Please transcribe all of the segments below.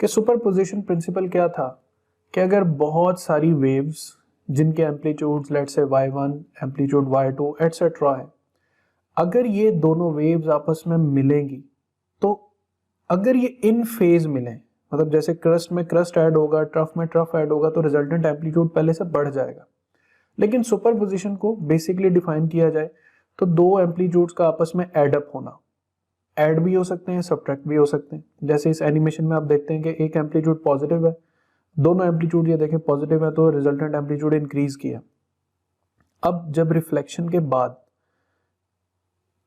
Superposition principle क्या था कि अगर बहुत सारी वेव्स जिनके amplitudes let's say y1 amplitude y2 etcetera है, अगर ये दोनों वेव्स आपस में मिलेंगी तो अगर ये इन फेज मिले, मतलब जैसे क्रस्ट में क्रस्ट ऐड होगा, ट्रफ में ट्रफ ऐड होगा, तो रिजल्टेंट एम्पलीट्यूड पहले से बढ़ जाएगा। लेकिन सुपरपोजिशन को बेसिकली डिफाइन किया जाए तो दो एम्पलीट्यूड्स का आपस में एड अप होना, ऐड भी हो सकते हैं, सब्ट्रैक्ट भी हो सकते हैं। जैसे इस एनिमेशन में आप देखते हैं कि एक एम्पलीट्यूड पॉजिटिव है, दोनों एम्पलीट्यूड ये देखें पॉजिटिव है, तो रिजल्टेंट एम्पलीट्यूड इंक्रीज किया। अब जब रिफ्लेक्शन के बाद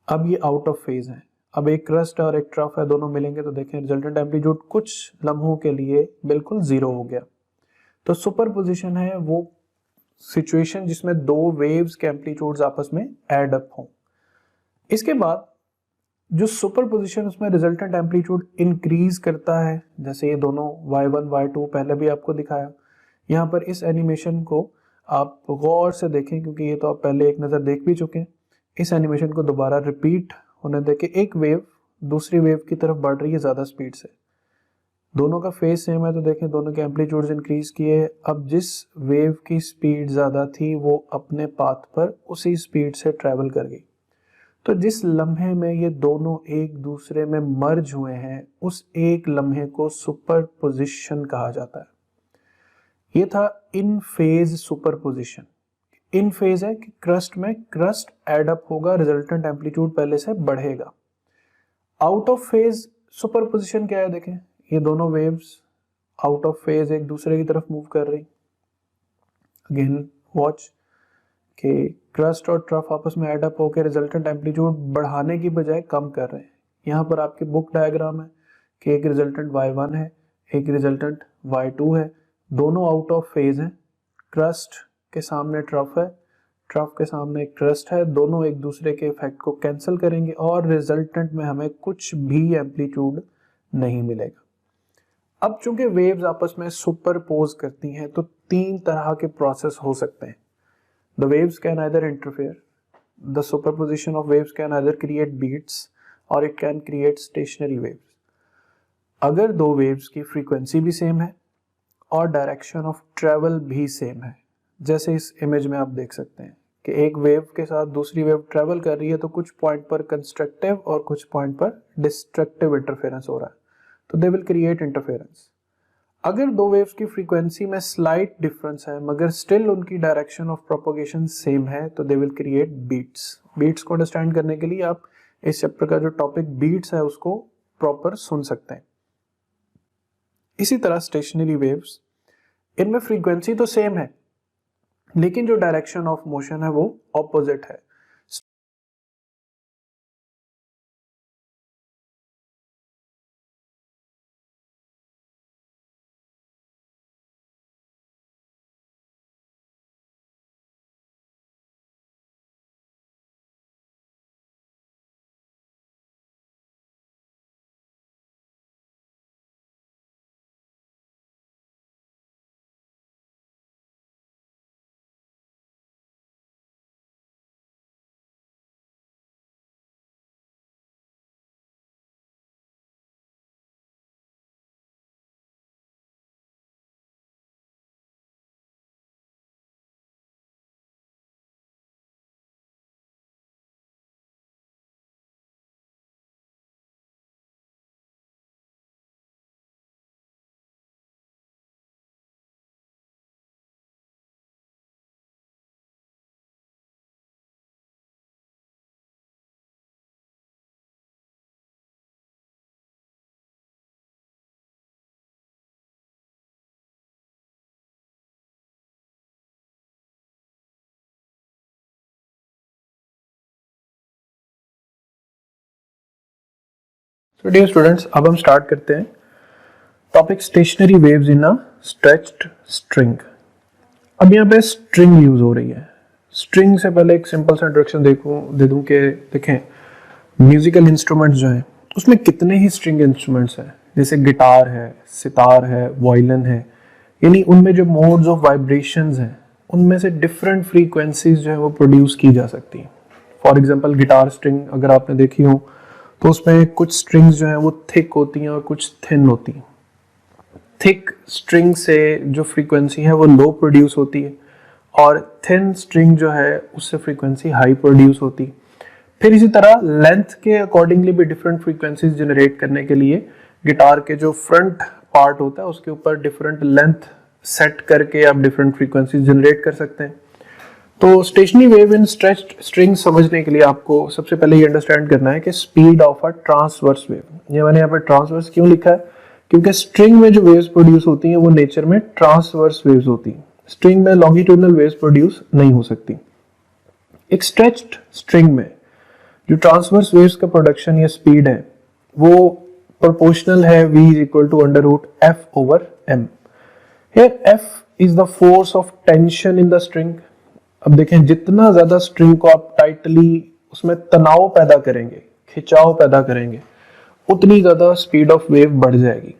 अब ये आउट ऑफ फेज है, अब एक क्रस्ट और एक ट्रफ है, दोनों मिलेंगे तो देखें रिजल्टेंट एम्पलीट्यूड कुछ लम्हों के लिए बिल्कुल जीरो हो गया। तो सुपरपोजिशन है वो सिचुएशन जिसमें दो वेव्स के एम्पलीट्यूड्स आपस में ऐड अप हों। इसके बाद जो सुपरपोजिशन उसमें रिजल्टेंट एम्पलीट्यूड इंक्रीज करता है, जैसे ये दोनों y1 y2 पहले भी आपको दिखाया। यहाँ पर इस एनिमेशन को आप गौर से देखें क्योंकि ये तो आप पहले एक नज़र देख भी चुके हैं। इस एनिमेशन को दोबारा रिपीट होने देखें, एक वेव दूसरी वेव की तरफ बढ़ रही है ज़्यादा स्पीड से, दोनों का फेज सेम है, तो देखें दोनों के एम्पलीट्यूड्स इंक्रीज किए। अब जिस वेव की स्पीड ज़्यादा थी वो अपने पाथ पर उसी स्पीड से ट्रैवल कर गई। तो जिस लम्हे में ये दोनों एक दूसरे में मर्ज हुए हैं उस एक लम्हे को सुपरपोजिशन कहा जाता है। ये था इन फेज सुपरपोजिशन। इन फेज है कि क्रस्ट में क्रस्ट एड अप होगा, रिजल्टेंट एम्पलीट्यूड पहले से बढ़ेगा। आउट ऑफ फेज सुपरपोजिशन क्या है, देखें ये दोनों वेव्स आउट ऑफ फेज एक दूसरे की तरफ मूव कर रही। अगेन वॉच कि क्रस्ट और ट्रफ आपस में एड अप होकर रिजल्टेंट एम्पलीट्यूड बढ़ाने की बजाय कम कर रहे हैं। यहाँ पर आपकी बुक डायग्राम है कि एक रिजल्टेंट y1 है, एक रिजल्टेंट y2 है, दोनों आउट ऑफ फेज हैं। क्रस्ट के सामने ट्रफ है, ट्रफ के सामने एक क्रस्ट है, दोनों एक दूसरे के इफेक्ट को कैंसिल करेंगे और रिजल्टेंट में हमें कुछ भी एम्पलीट्यूड नहीं मिलेगा। अब चूंकि वेव्स आपस में सुपरपोज करती हैं तो तीन तरह के प्रोसेस हो सकते हैं। The waves can either interfere. The superposition of waves can either create beats or it can create stationary waves. अगर दो waves की frequency भी सेम है और डायरेक्शन ऑफ ट्रेवल भी सेम है, जैसे इस इमेज में आप देख सकते हैं कि एक वेव के साथ दूसरी वेव ट्रेवल कर रही है तो कुछ पॉइंट पर कंस्ट्रक्टिव और कुछ पॉइंट पर डिस्ट्रक्टिव इंटरफेरेंस हो रहा है, तो दे विल क्रिएट इंटरफेरेंस। अगर दो वेव्स की फ्रीक्वेंसी में स्लाइट डिफरेंस है मगर स्टिल उनकी डायरेक्शन ऑफ प्रोपोगेशन सेम है तो they will create beats. Beats को अंडरस्टैंड करने के लिए आप इस चैप्टर का जो टॉपिक बीट्स है उसको प्रॉपर सुन सकते हैं। इसी तरह स्टेशनरी वेव्स, इनमें फ्रीक्वेंसी तो सेम है लेकिन जो डायरेक्शन ऑफ मोशन है वो ऑपोजिट है। तो डियर स्टूडेंट्स, अब हम स्टार्ट करते हैं topic stationery waves in a stretched string. अब यहाँ पे स्ट्रिंग यूज हो रही है। स्ट्रिंग से पहले एक सिंपल सा इंट्रोडक्शन दे दूं कि देखें म्यूजिकल इंस्ट्रूमेंट्स जो हैं उसमें कितने ही स्ट्रिंग इंस्ट्रूमेंट्स हैं, जैसे गिटार है, सितार है, वायलिन है, यानी उनमें जो मोड्स ऑफ वाइब्रेशंस हैं उनमें से डिफरेंट फ्रीक्वेंसीज जो है वो प्रोड्यूस की जा सकती हैं। फॉर एग्जांपल गिटार स्ट्रिंग अगर आपने देखी हो तो उसमें कुछ स्ट्रिंग्स जो हैं वो थिक होती हैं और कुछ थिन होती हैं। थिक स्ट्रिंग से जो फ्रीक्वेंसी है वो लो प्रोड्यूस होती है और थिन स्ट्रिंग जो है उससे फ्रीक्वेंसी हाई प्रोड्यूस होती है। फिर इसी तरह लेंथ के अकॉर्डिंगली भी डिफरेंट फ्रीक्वेंसीज जनरेट करने के लिए गिटार के जो फ्रंट पार्ट होता है उसके ऊपर डिफरेंट लेंथ सेट करके आप डिफरेंट फ्रीक्वेंसीज जनरेट कर सकते हैं। तो स्टेशनरी वेव इन स्ट्रेच्ड स्ट्रिंग समझने के लिए आपको सबसे पहले ये अंडरस्टैंड करना है कि speed of a transverse wave. ये मैंने यहाँ पर ट्रांसवर्स क्यों लिखा है, क्योंकि स्ट्रिंग में जो वेव्स प्रोड्यूस होती हैं वो नेचर में ट्रांसवर्स वेव्स होती हैं। स्ट्रिंग में लॉन्गिट्यूडनल वेव्स प्रोड्यूस नहीं हो सकती। एक स्ट्रेच्ड स्ट्रिंग में जो ट्रांसवर्स वेव्स का प्रोडक्शन या स्पीड है वो प्रोपोर्शनल है v is equal to under root f over m. Here f is the force of tension in the string. अब देखें जितना ज्यादा स्ट्रिंग को आप टाइटली उसमें तनाव पैदा करेंगे, खिंचाव पैदा करेंगे, उतनी ज्यादा स्पीड ऑफ वेव बढ़ जाएगी।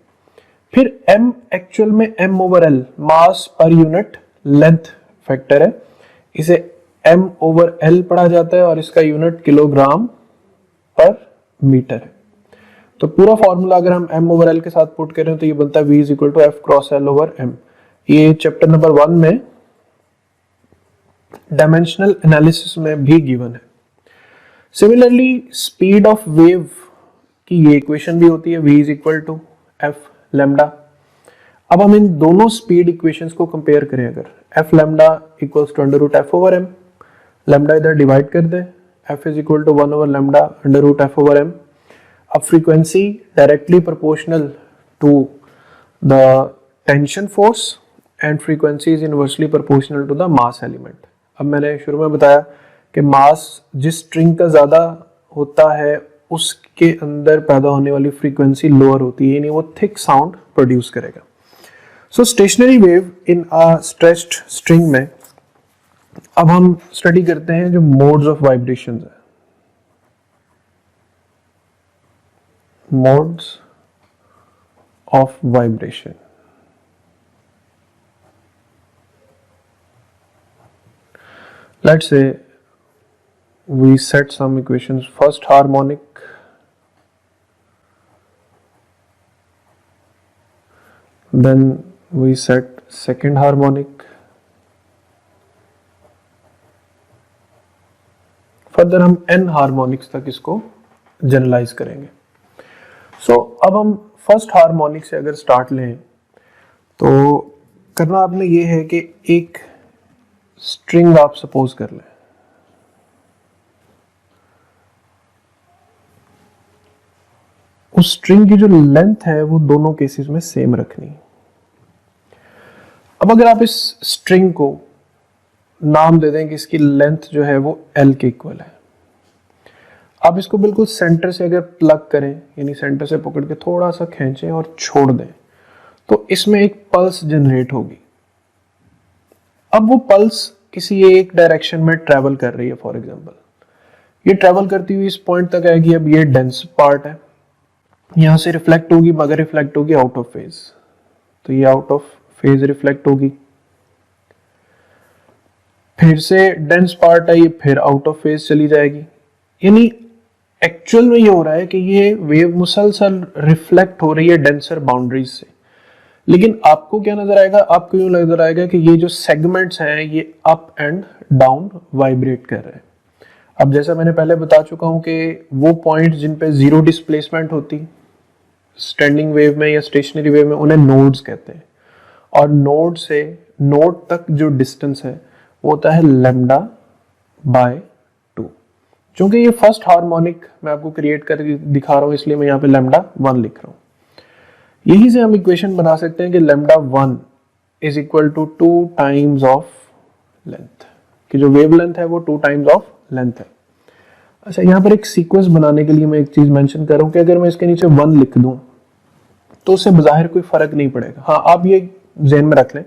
फिर m एक्चुअल में m over l मास पर यूनिट लेंथ फैक्टर है, इसे m over l पढ़ा जाता है और इसका यूनिट किलोग्राम पर मीटर है। तो पूरा फॉर्मूला अगर हम m over l के साथ पुट करें तो ये बनता है v is equal to f cross l over m। ये चैप्टर नंबर 1 में डायमेंशनल एनालिसिस में भी गिवन है। सिमिलरली स्पीड ऑफ वेव की ये इक्वेशन भी होती है v is equal to f lambda। अब हम इन दोनों स्पीड इक्वेशंस को कंपेयर करें, अगर f lambda equals to under root f over m, lambda इधर डिवाइड कर दे, f is equal to 1 over lambda under root f over m। अब frequency directly proportional to the tension force and frequency is inversely proportional to the mass element. अब मैंने शुरू में बताया कि मास जिस स्ट्रिंग का ज्यादा होता है उसके अंदर पैदा होने वाली फ्रीक्वेंसी लोअर होती है, यानी वो थिक साउंड प्रोड्यूस करेगा। So stationary wave in a stretched string में अब हम स्टडी करते हैं जो मोड्स ऑफ वाइब्रेशन है। Modes of vibration. Let's say we set some equations. First harmonic, then we set second harmonic, further हम n harmonics तक इसको जनरलाइज करेंगे। अब हम फर्स्ट हार्मोनिक से अगर स्टार्ट लें तो करना आपने ये है कि एक स्ट्रिंग आप सपोज कर लें, उस स्ट्रिंग की जो लेंथ है वो दोनों केसेस में सेम रखनी। अब अगर आप इस स्ट्रिंग को नाम दे दें कि इसकी लेंथ जो है वो L के इक्वल है, आप इसको बिल्कुल सेंटर से अगर प्लग करें, यानी सेंटर से पकड़ के थोड़ा सा खींचें और छोड़ दें तो इसमें एक पल्स जनरेट होगी। अब वो पल्स किसी एक डायरेक्शन में ट्रेवल कर रही है। फॉर एग्जांपल ये ट्रेवल करती हुई इस पॉइंट तक आएगी। अब ये डेंस पार्ट है, यहां से रिफ्लेक्ट होगी, मगर रिफ्लेक्ट होगी आउट ऑफ फेज, तो ये आउट ऑफ फेज रिफ्लेक्ट होगी। फिर से डेंस पार्ट है, ये फिर आउट ऑफ फेज चली जाएगी। यानी एक्चुअल में ये हो रहा है कि ये वेव मुसलसल रिफ्लेक्ट हो रही है डेंसर बाउंड्रीज से, लेकिन आपको क्या नजर आएगा, आपको यूं नजर आएगा कि ये जो सेगमेंट्स हैं ये अप एंड डाउन वाइब्रेट कर रहे हैं। अब जैसा मैंने पहले बता चुका हूं कि वो पॉइंट्स जिन पे जीरो डिस्प्लेसमेंट होती स्टैंडिंग वेव में या स्टेशनरी वेव में, उन्हें नोड्स कहते हैं। और नोड से नोड तक जो डिस्टेंस है वो होता है लैम्डा बाय 2। चूंकि ये फर्स्ट हार्मोनिक मैं आपको क्रिएट कर दिखा रहा हूं, इसलिए मैं यहाँ पे लैम्डा 1 लिख रहा हूं। यही से हम इक्वेशन बना सकते हैं कि lambda 1 is equal to 2 times of length, कि जो वेव लेंथ है वो 2 टाइम्स ऑफ लेंथ है। अच्छा, यहाँ पर एक सीक्वेंस बनाने के लिए मैं एक चीज मेंशन कर रहा हूं कि अगर मैं इसके नीचे 1 लिख दूं तो उससे बज़ाहिर कोई फर्क नहीं पड़ेगा। हाँ, आप ये ज़हन में रख लें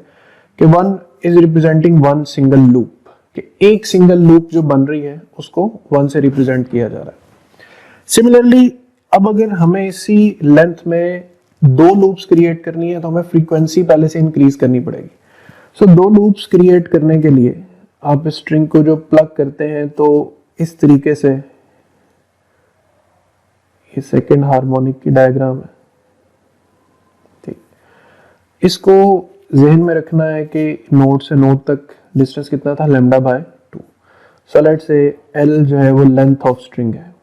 कि 1 इज रिप्रेजेंटिंग 1 सिंगल लूप, कि एक सिंगल लूप जो बन रही है उसको 1 से रिप्रेजेंट किया जा रहा है। सिमिलरली अब अगर हमें इसी लेंथ में 2 लूप्स क्रिएट करनी है तो हमें फ्रीक्वेंसी पहले से इंक्रीज करनी पड़ेगी। सो 2 लूप्स क्रिएट करने के लिए आप स्ट्रिंग को जो प्लग करते हैं तो इस तरीके से, ये सेकेंड हार्मोनिक की डायग्राम है, ठीक। इसको जहन में रखना है कि नोड से नोड तक डिस्टेंस कितना था, lambda by 2। So let's say L जो है वो लेंथ ऑफ स्ट्रिंग है।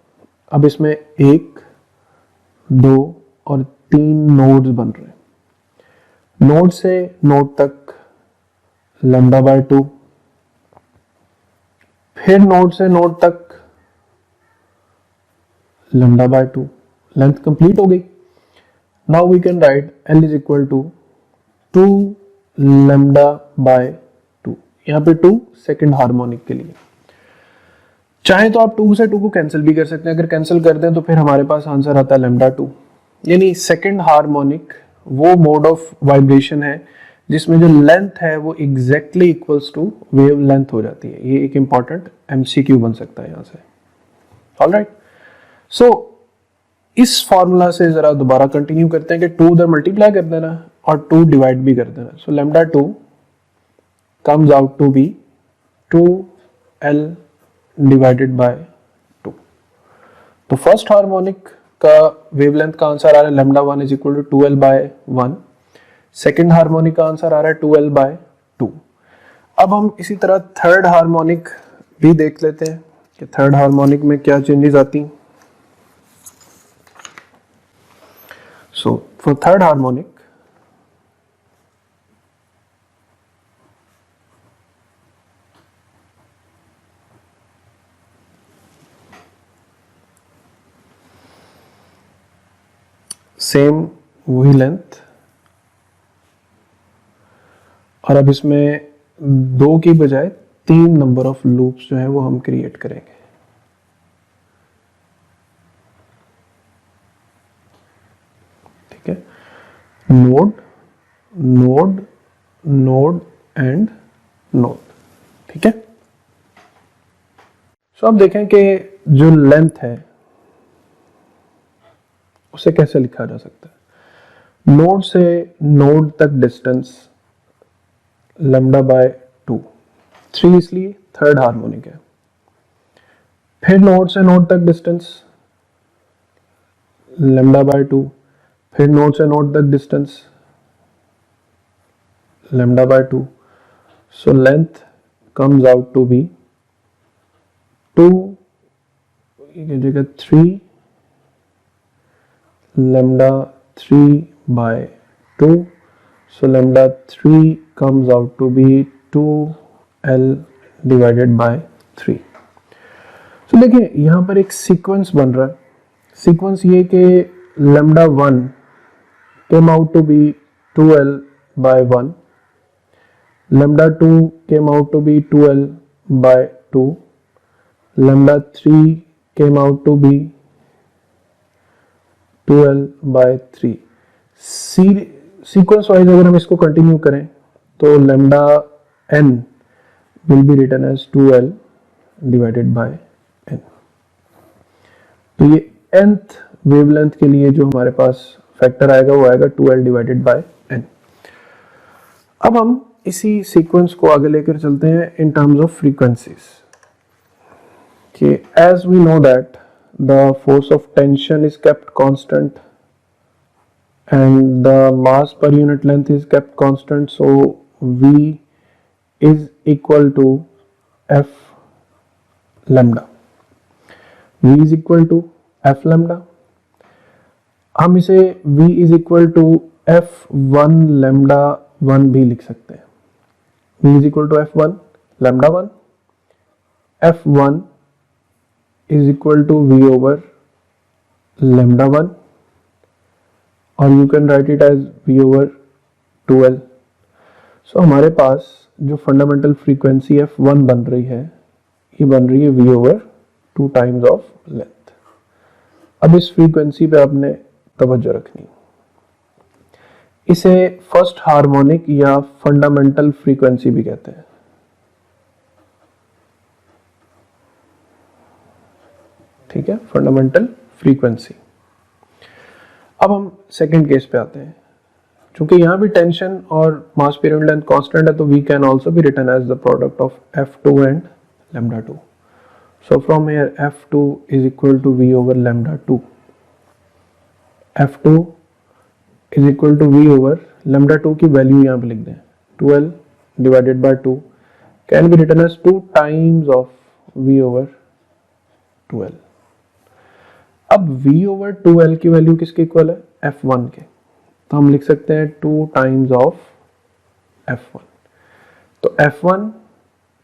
अब इसमें 1, 2 और 3 नोड्स बन रहे हैं। नोड से नोड तक लैम्डा बाय 2, फिर नोड से नोड तक लैम्डा बाय 2, लेंथ कंप्लीट हो गई। Now we can write L is equal to 2 lambda by 2। यहाँ पे 2 सेकेंड हार्मोनिक के लिए। चाहे तो आप 2 से 2 को कैंसिल भी कर सकते हैं, अगर कैंसिल कर दें तो फिर हमारे पास आंसर आता है लैम्डा 2। यानी सेकेंड हार्मोनिक वो मोड ऑफ वाइब्रेशन है जिसमें जो लेंथ है वो exactly equals to wavelength हो जाती है। ये एक इंपॉर्टेंट एमसीक्यू बन सकता है यहाँ से। ऑलराइट, सो इस फॉर्मूला से जरा दोबारा कंटिन्यू करते हैं कि 2 उधर मल्टीप्लाई कर देना और 2 डिवाइड भी कर देना। So lambda 2 comes out to be 2L divided by 2। तो फर्स्ट हार्मोनिक का वेवलेंथ का आंसर आ रहा है lambda 1 is equal to 2L by 1। Second harmonic का आंसर आ रहा है 2L बाय 2। अब हम इसी तरह थर्ड हार्मोनिक भी देख लेते हैं कि थर्ड हार्मोनिक में क्या चेंजेस आती हैं। So for third harmonic, same वही लेंथ, और अब इसमें 2 की बजाय 3 नंबर ऑफ लूप्स जो है वो हम क्रिएट करेंगे। ठीक है, node node node and node. ठीक है, सो अब देखें कि जो लेंथ है उसे कैसे लिखा जा सकता है। नोड से नोड तक डिस्टेंस लैम्डा बाय 2, 3 इसलिए थर्ड हार्मोनिक है। फिर नोड से नोड तक डिस्टेंस लैम्डा बाय 2, फिर नोड से नोड तक distance lambda by 2। So length comes out to be 2 की जगह 3 lambda 3 by 2। So lambda 3 comes out to be 2L divided by 3। तो देखिए यहां पर एक सीक्वेंस बन रहा है। सीक्वेंस ये कि lambda 1 came out to be 2L by 1, lambda 2 came out to be 2L by 2, lambda 3 came out to be 2L by 3। Sequence wise अगर हम इसको कंटिन्यू करें तो lambda n will be written as 2L divided by n। तो ये nth wavelength के लिए जो हमारे पास फैक्टर आएगा वो आएगा 2L डिवाइडेड बाय n। अब हम इसी सीक्वेंस को आगे लेकर चलते हैं इन टर्म्स ऑफ फ्रीक्वेंसीज कि as we know that the force of tension is kept constant and the mass per unit length is kept constant, so V is equal to F lambda। V is equal to F lambda। हम इसे V is equal to F1 lambda 1 भी लिख सकते हैं। V is equal to F1 lambda 1, F1 is equal to V over lambda 1, और you can write it as V over 2L। So हमारे पास जो फंडामेंटल फ्रीक्वेंसी F1 बन रही है ये बन रही है V over 2 times of length. अब इस फ्रीक्वेंसी पे आपने तवज्जो रखनी, इसे फर्स्ट हार्मोनिक या फंडामेंटल फ्रीक्वेंसी भी कहते हैं। ठीक है, फंडामेंटल फ्रीक्वेंसी। अब हम सेकेंड केस पे आते हैं। चूंकि यहाँ भी टेंशन और मास पीरियड लेंथ कांस्टेंट है तो we can also be written as the product of F2 and lambda 2। So from here F2 is equal to V over lambda 2। F2 is equal to V over lambda 2 की value यहाँ पे लिख दें 12 divided by 2 can be written as 2 times of v over 12। अब v over 2l की value किसके equal है, f1 के, तो हम लिख सकते हैं 2 टाइम्स ऑफ f1। तो f1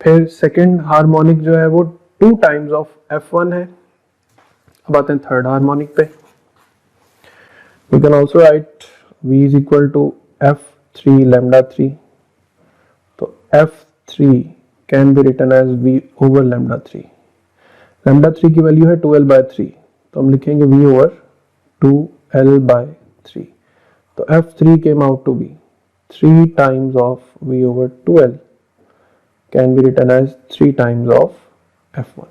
फिर सेकेंड हार्मोनिक जो है वो 2 टाइम्स ऑफ f1 है। अब आते हैं थर्ड हार्मोनिक पे। We can also write v is equal to f3 lambda 3, तो f3 can be written as v over lambda 3। lambda 3 की वैल्यू है 2l by 3, तो हम लिखेंगे v over 2l by 3। तो f3 came out to be 3 times of v over 2l can be written as 3 times of f1।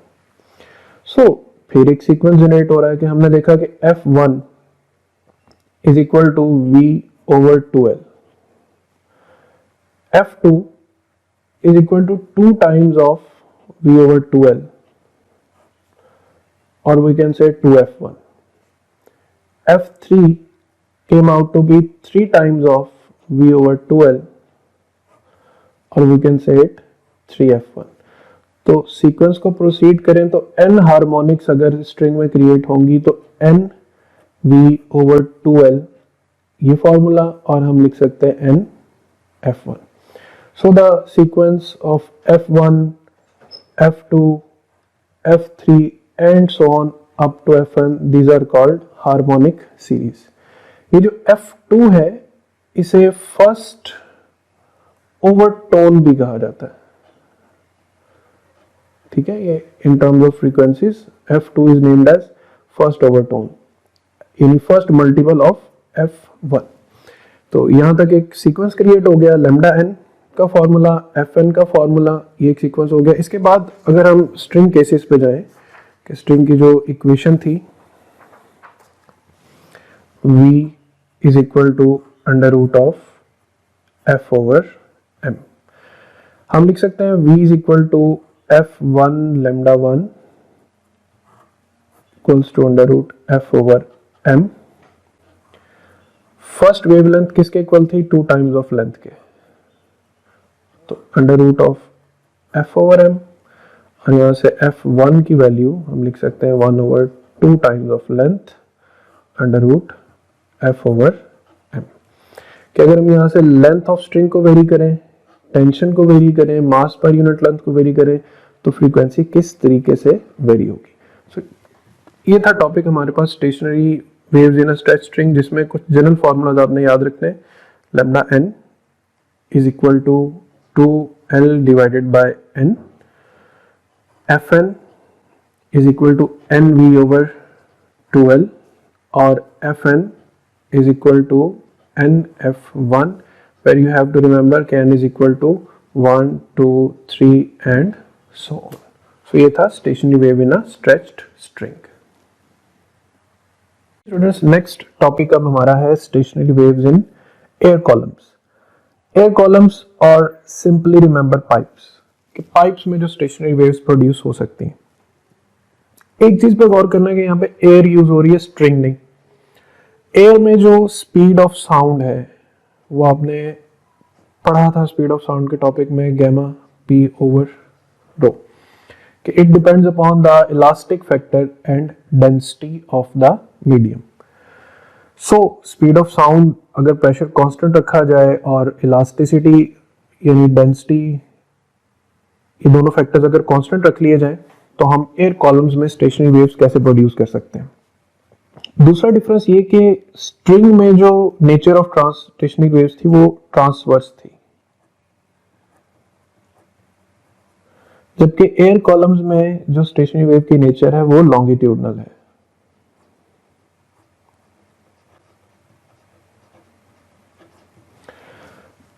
so फिर एक sequence generate हो रहा है कि हमने देखा कि f1 is equal to v over 2l, f2 is equal to 2 times of v over 2l, or we can say 2f1, f3 came out to be 3 times of v over 2l, or we can say it 3f1। तो sequence को proceed करें तो n harmonics अगर string में create होंगी तो n v over 2l ये formula, और हम लिख सकते हैं n f1। So the sequence of f1 f2 f3 and so on up to fn, these are called harmonic series. ये जो f2 है इसे फर्स्ट ओवरटोन भी कहा जाता है, ठीक है। ये in terms of frequencies f2 is named as first overtone, यानी फर्स्ट मल्टीपल ऑफ f1। तो यहां तक एक सीक्वेंस क्रिएट हो गया, लैम्डा n का फॉर्मूला, fn का फॉर्मूला, ये एक सीक्वेंस हो गया। इसके बाद अगर हम स्ट्रिंग केसेस पे जाएं कि स्ट्रिंग की जो इक्वेशन थी v is equal to under root of f over m, हम लिख सकते हैं v is equal to f1 lambda 1 equals to under root f over m। First wavelength किसके इक्वल थी, 2 टाइम्स ऑफ लेंथ के, तो under root of f over m, और यहां से f1 की वैल्यू हम लिख सकते हैं 1 over 2 times of length under root f over m। कि अगर हम यहां से लेंथ ऑफ स्ट्रिंग को वेरी करें, टेंशन को वेरी करें, मास पर यूनिट लेंथ को वेरी करें, तो फ्रीक्वेंसी किस तरीके से वेरी होगी। सो ये था टॉपिक हमारे पास stationary waves in a stretch string, जिसमें कुछ जनरल फॉर्मूलाज आपने याद रखने हैं। Lambda n is equal to 2l divided by n, fn is equal to nv over 2l, और fn is equal to nf1, where you have to remember कि n is equal to 1 2 3 and so on। so ये था stationary wave in a stretched string। Students next topic अब हमारा है stationery waves in air columns. Air columns और simply remember pipes, कि pipes में जो स्टेशनरी वेव्स प्रोड्यूस हो सकती हैं। एक चीज पे गौर करना है कि यहाँ पे एयर यूज हो रही है, स्ट्रिंग नहीं। एयर में जो स्पीड ऑफ साउंड है वो आपने पढ़ा था स्पीड ऑफ साउंड के टॉपिक में, गैमा p ओवर रो, कि it depends upon the elastic factor and density of the medium. So speed of sound अगर प्रेशर कांस्टेंट रखा जाए और इलास्टिसिटी यानी डेंसिटी, ये दोनों फैक्टर्स अगर कांस्टेंट रख लिए जाए तो हम एयर कॉलम्स में स्टेशनरी वेव्स कैसे प्रोड्यूस कर सकते हैं। दूसरा डिफरेंस ये कि स्ट्रिंग में जो नेचर ऑफ स्टेशनरी वेव्स थी वो ट्रांसवर्स थी, जबकि एयर कॉलम्स में जो स्टेशनरी वेव की नेचर है वो लॉन्गिट्यूडनल है।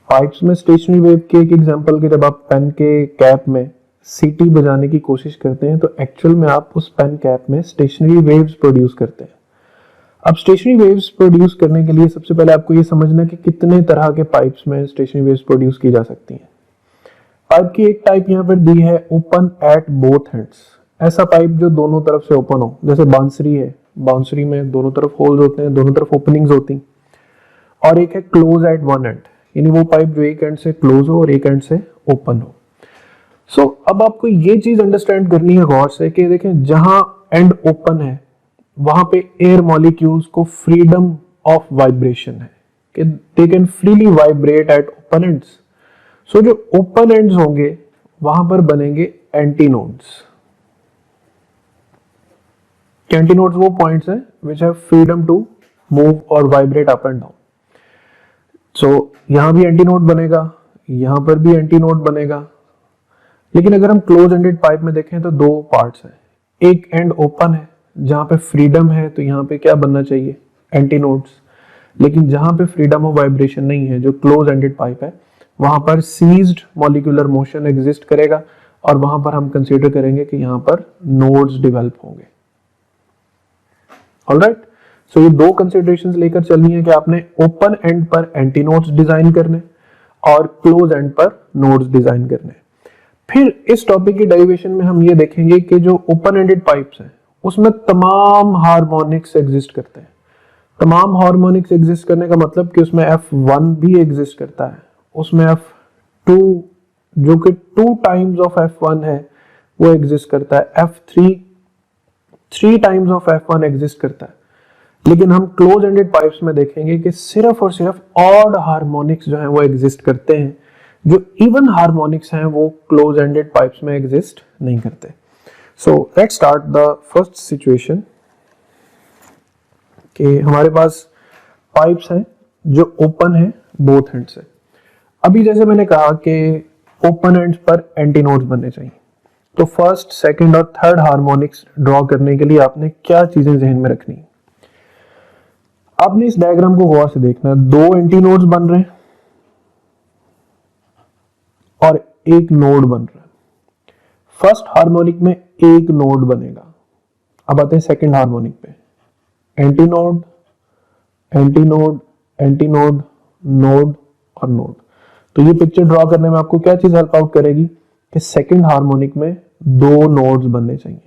पाइप्स में स्टेशनरी वेव के एक एग्जांपल की जब आप पेन के कैप में सीटी बजाने की कोशिश करते हैं तो एक्चुअल में आप उस पेन कैप में स्टेशनरी वेव्स प्रोड्यूस करते हैं। अब स्टेशनरी वेव्स प्रोड्यूस करने के लिए सबसे पहले आपको ये समझना है कि कितने तरह के पाइप्स में स्टेशनरी वेव्स प्रोड्यूस की जा सकती हैं। पाइप की एक टाइप यहाँ पर दी है ओपन एट बोथ एंड्स, ऐसा पाइप जो दोनों तरफ से ओपन हो, जैसे बांसुरी है, बांसुरी में दोनों तरफ होल्स होते हैं, दोनों तरफ ओपनिंग्स होती हैं। और एक है क्लोज एट वन एंड, यानी वो पाइप जो एक एंड से क्लोज हो और एक एंड से ओपन हो। सो अब आपको ये चीज अंडरस्टैंड करनी है गौर से कि देखें जहां एंड ओपन है वहां पे एयर मॉलिक्यूल्स को फ्रीडम ऑफ वाइब्रेशन है कि they can freely vibrate at open ends. So जो ओपन एंड्स होंगे वहां पर बनेंगे एंटीनोड्स। एंटीनोड्स वो पॉइंट्स हैं which have freedom to move और vibrate up and down. So यहां भी एंटीनोड बनेगा, यहां पर भी एंटीनोड बनेगा। लेकिन अगर हम क्लोज एंडेड पाइप में देखें तो दो पार्ट्स हैं, एक एंड ओपन है जहां पे फ्रीडम है तो यहाँ पे क्या बनना चाहिए, एंटीनोड्स। लेकिन जहां पे फ्रीडम ऑफ वाइब्रेशन नहीं है, जो क्लोज एंडेड पाइप है, वहां पर सीज्ड मॉलिक्यूलर मोशन एग्जिस्ट करेगा और वहां पर हम कंसीडर करेंगे कि यहाँ पर नोड्स डेवलप होंगे। ऑलराइट, सो ये दो कंसीडरेशंस लेकर चलनी है कि आपने ओपन एंड पर एंटीनोड्स डिजाइन करने और क्लोज एंड पर नोड्स डिजाइन करने। फिर इस टॉपिक की डेरिवेशन में हम ये देखेंगे कि जो ओपन एंडेड पाइप्स हैं उसमें तमाम हार्मोनिक्स एग्जिस्ट करते हैं। तमाम हार्मोनिक्स एग्जिस्ट करने का मतलब कि उसमें F1 भी एग्जिस्ट करता है, उसमें F2 जो कि 2 टाइम्स ऑफ F1 है वो एग्जिस्ट करता है, F3 3 times of F1 exist करता है। लेकिन हम क्लोज एंडेड पाइप्स में देखेंगे कि सिर्फ और सिर्फ ऑड हार्मोनिक्स जो हैं वो एग्जिस्ट करते हैं, जो इवन हार्मोनिक्स हैं वो क्लोज एंडेड पाइप्स में एग्जिस्ट नहीं करते। So let's start the first situation कि हमारे पास पाइप्स हैं जो ओपन है बोथ एंड से। अभी जैसे मैंने कहा कि ओपन एंड्स पर एंटीनोड्स बनने चाहिए, तो फर्स्ट, सेकंड और थर्ड हार्मोनिक्स ड्रॉ करने के लिए आपने क्या चीजें जहन में रखनी है। आपने इस डायग्राम को गौर से देखना है, दो एंटीनोड्स बन रहे हैं और एक नोड बन रहा है। फर्स्ट हार्मोनिक में एक नोड बनेगा। अब आते हैं सेकंड हार्मोनिक पे, एंटीनोड एंटीनोड एंटीनोड नोड और नोड। तो ये पिक्चर ड्रॉ करने में आपको क्या चीज हेल्प आउट करेगी कि सेकंड हार्मोनिक में दो नोड्स बनने चाहिए।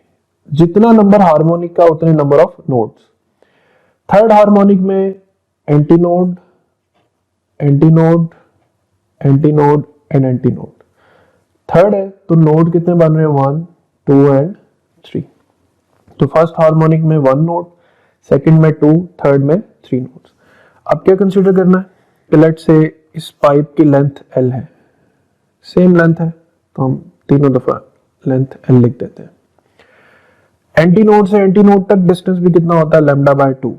जितना नंबर हार्मोनिक का उतने number of nodes. Third harmonic में antinode antinode antinode and antinode. Third है तो नोड कितने बन रहे हैं, 1 2 एंड 3। तो फर्स्ट हार्मोनिक में 1 नोड, सेकंड में 2, थर्ड में 3 नोड्स। अब क्या कंसीडर करना है कि लेट्स से इस पाइप की लेंथ L है, सेम लेंथ है तो हम तीनों दफा लेंथ L लिख देते हैं। एंटीनोड से एंटीनोड तक डिस्टेंस भी कितना होता है, λ/2।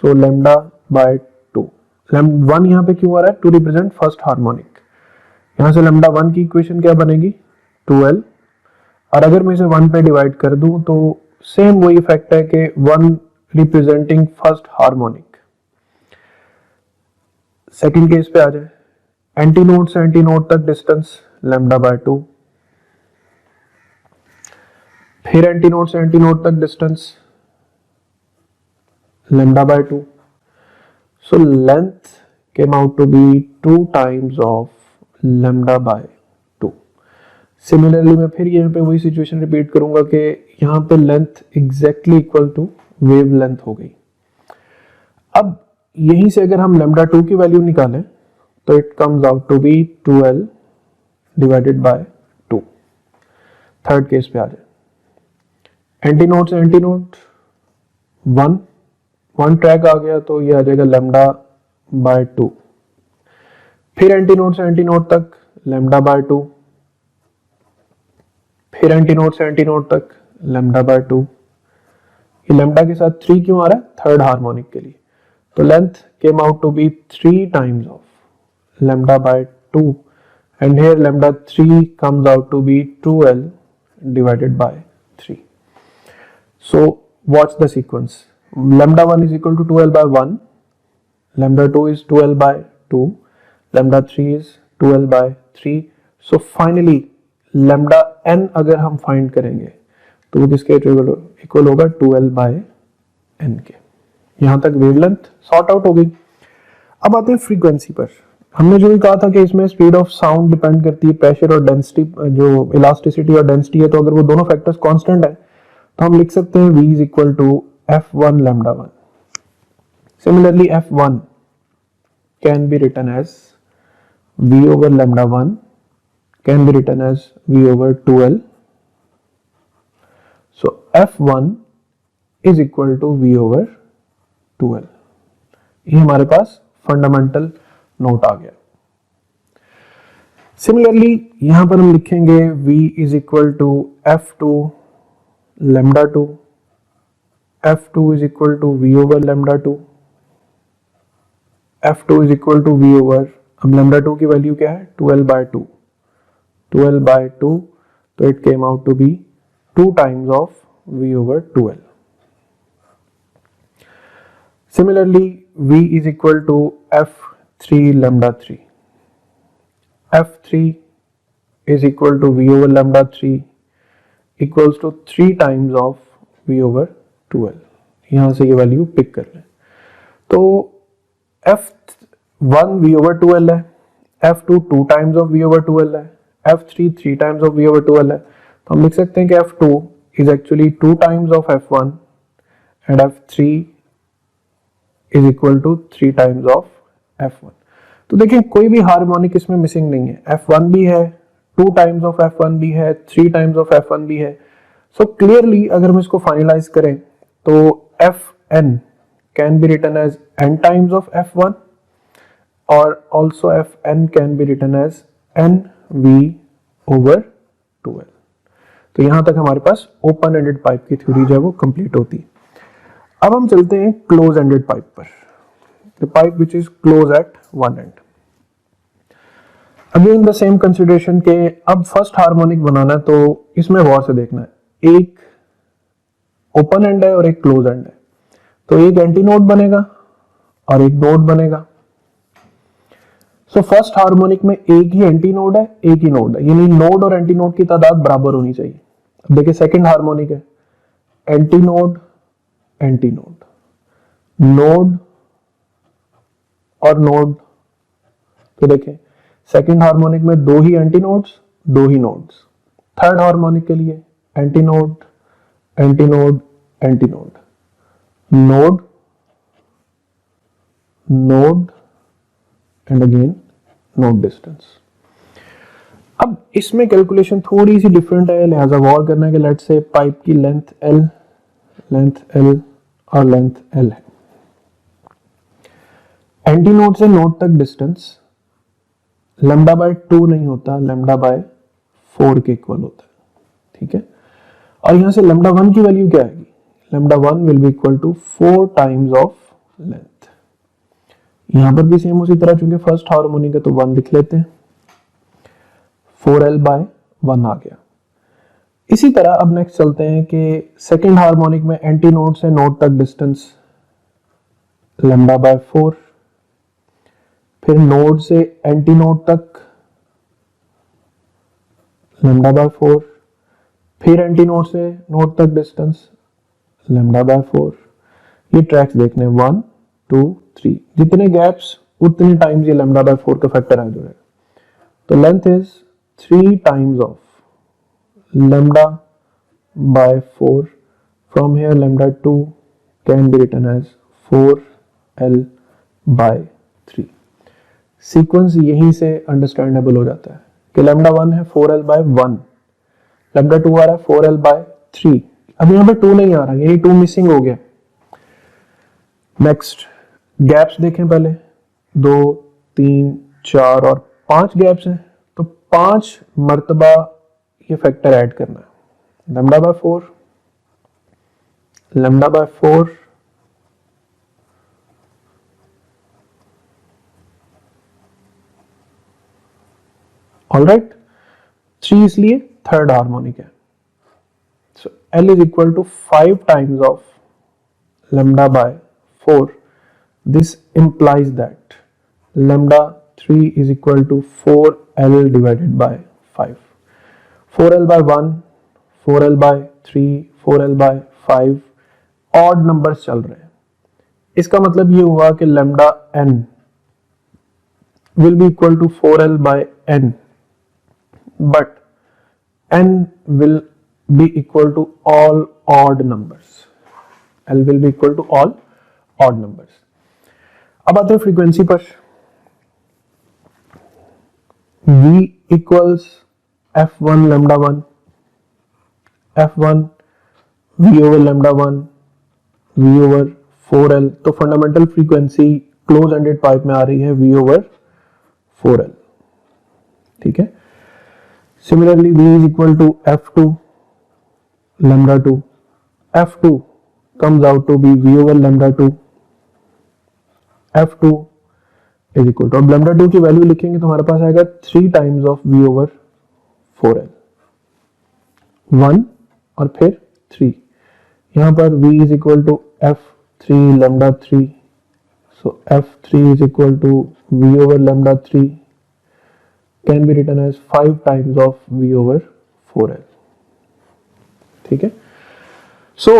सो λ/2। λ1 यहाँ पे क्यों आ रहा है, टू रिप्रेजेंट फर्स्ट हार्मोनिक। यहां से λ1 की इक्वेशन क्या बनेगी, 2L। और अगर मैं इसे 1 पे डिवाइड कर दूं तो सेम वही इफेक्ट है कि 1 representing first harmonic. Second case पे आ जाए, एंटीनोड से एंटीनोड तक डिस्टेंस λ/2, फिर एंटीनोड से एंटीनोड तक distance λ/2। So length came out to be 2 times of λ/2। Similarly मैं फिर यहाँ पे वही सिचुएशन रिपीट करूंगा कि यहाँ पे length exactly equal to wavelength हो गई। अब यहीं से अगर हम λ2 की वैल्यू निकालें तो it comes out to be 2L divided by 2। Third case पे आ जाए, एंटीनोड से एंटीनोड 1 ट्रैक आ गया तो ये आ जाएगा λ/2। फिर एंटीनोड से एंटीनोड तक λ/2, फिर एंटीनोड से एंटीनोड तक λ/2। ये लैम्डा के साथ 3 क्यों आ रहा है, थर्ड हार्मोनिक के लिए। तो length came out to be 3 times of λ/2 and here λ3 comes out to be 2L divided by 3. So watch the sequence. λ1 is equal to 2L by 1, λ2 is 2L by 2, λ3 is 2L by 3. So finally λn अगर हम find करेंगे तो वो किसके equal होगा, 2L by n के। यहां तक वेवलेंथ सॉर्ट आउट हो गई। अब आते हैं फ्रीक्वेंसी पर। हमने जो भी कहा था कि इसमें स्पीड ऑफ साउंड डिपेंड करती है प्रेशर और डेंसिटी, जो इलास्टिसिटी और डेंसिटी है, तो अगर वो दोनों फैक्टर्स कांस्टेंट है तो हम लिख सकते हैं v is equal to f1 λ1। Similarly f1 can be written as v over lambda 1 can be written as v over 2l. So f1 is equal to v over 2l. ये हमारे पास fundamental note आ गया. Similarly यहां पर हम लिखेंगे v is equal to f2 lambda 2, f2 is equal to v over lambda 2, f2 is equal to v over, अब lambda 2 की value क्या है 12 by 2, 12 by 2, तो it came out to be 2 times of v over 2l. Similarly v is equal to f3 lambda 3, f3 is equal to v over lambda 3 equals to 3 times of v over 2l. यहां से ये value pick कर लें. तो f1 v over 2l है, f2 2 times of v over 2l है, f3 3 times of v over 2l है. तो हम लिख सकते हैं कि f2 is actually 2 times of f1 and f3 is equal to 3 times of f1. तो देखिए कोई भी हार्मोनिक इसमें मिसिंग नहीं है. f1 भी है, 2 times of f1 भी है, 3 times of f1 भी है. सो क्लियरली अगर हम इसको फाइनलाइज करें तो fn can be written as n times of f1 और also fn can be written as nv over 2l. तो यहां तक हमारे पास ओपन एंडेड पाइप की थ्योरी जो है वो कंप्लीट होती. अब हम चलते हैं क्लोज एंडेड पाइप पर, the pipe which is close eight one and. Again the same consideration के अब फर्स्ट हार्मोनिक बनाना है तो इसमें गौर से देखना है, एक ओपन एंड है और एक क्लोज एंड है. तो एक एंटी नोड बनेगा और एक नोड बनेगा. सो फर्स्ट हार्मोनिक में एक ही एंटी नोड है, एक ही नोड है, यानी नोड और एंटी नोड की तादाद बराबर होनी चाहिए. अब देखिए सेकंड हार्मोनिक है, एंटी नोड नोड और नोड. तो देखिए सेकंड हार्मोनिक में दो ही एंटी नोड्स, दो ही नोड्स. थर्ड हार्मोनिक के लिए anti node anti node anti node, node node and again node distance. अब इसमें कैलकुलेशन थोड़ी सी डिफरेंट है, लिहाजा गौर करना है कि लेट्स से पाइप की लेंथ L और लेंथ L है. एंटी नोड से नोड तक डिस्टेंस लैम्डा बाय 2 नहीं होता, लैम्डा बाय 4 के इक्वल होता है. ठीक है. और यहां से लैम्डा 1 की वैल्यू क्या आएगी, lambda 1 will be equal to 4 times of length. यहां पर भी सेम उसी तरह, चूंकि फर्स्ट हार्मोनिक है तो 1 लिख लेते हैं, 4l बाय 1 आ गया. इसी तरह अब नेक्स्ट चलते हैं कि सेकंड हार्मोनिक में एंटी नोड से नोड तक डिस्टेंस लैम्डा बाय 4, फिर नोड से एंटी नोड तक लैम्डा बाय 4, फिर एंटी नोड से नोड तक डिस्टेंस लैम्डा बाय 4. ये ट्रैक्स देखने 1 2 3, जितने गैप्स उतने टाइम्स ये लैम्डा बाय 4 का फैक्टर ऐड हो जाएगा. तो length is 3 times of lambda by 4. From here lambda 2 can be written as 4l by 3. Sequence यहीं से अंडरस्टैंडेबल हो जाता है कि lambda 1 है 4l by 1, lambda 2 आ रहा है 4l by 3. अब यहाँ पे 2 नहीं आ रहा, यही 2 मिसिंग हो गया. नेक्स्ट गैप्स देखें, पहले 2 3 4 और 5 गैप्स हैं, तो 5 मर्तबा ये फैक्टर ऐड करना है. Lambda by 4, lambda by 4, alright. 3 इसलिए थर्ड हार्मोनिक है. So L is equal to 5 times of lambda by 4. This implies that lambda 3 is equal to 4l divided by 5. 4l by 1, 4l by 3, 4l by 5 odd numbers चल रहे हैं. इसका मतलब ये हुआ कि lambda n will be equal to 4l by n, but n will be equal to all odd numbers. L will be equal to all odd numbers. अब आते हैं फ्रीक्वेंसी पर. v equals f1 lambda 1, f1 v over lambda 1 v over 4l, तो fundamental frequency close ended pipe में आ रही है v over 4l, ठीक है। Similarly v is equal to f2 lambda 2, f2 comes out to be v over lambda 2, f2 is equal to, अब lambda 2 की value लिखेंगे तो हमारे पास आएगा 3 times of v over 4l, 1 और फिर 3, यहाँ पर v is equal to f3 lambda 3, so f3 is equal to v over lambda 3 can be written as 5 times of v over 4l, ठीक है। so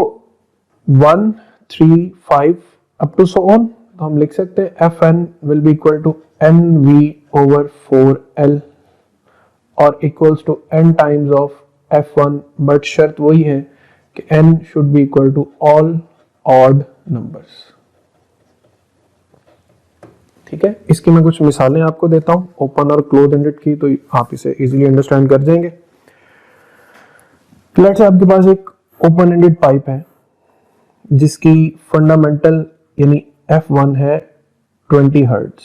1, 3, 5 up to so on, तो हम लिख सकते हैं Fn will be equal to nv over 4l और equals to n times of F1, but शर्त वही है कि n should be equal to all odd numbers, ठीक है। इसकी मैं कुछ मिसालें आपको देता हूं ओपन और क्लोज एंडेड की, तो आप इसे इजीली अंडरस्टैंड कर जाएंगे। लेट्स से आपके पास एक ओपन एंडेड पाइप है जिसकी फंडामेंटल यानी F1 है 20 हर्ट्ज।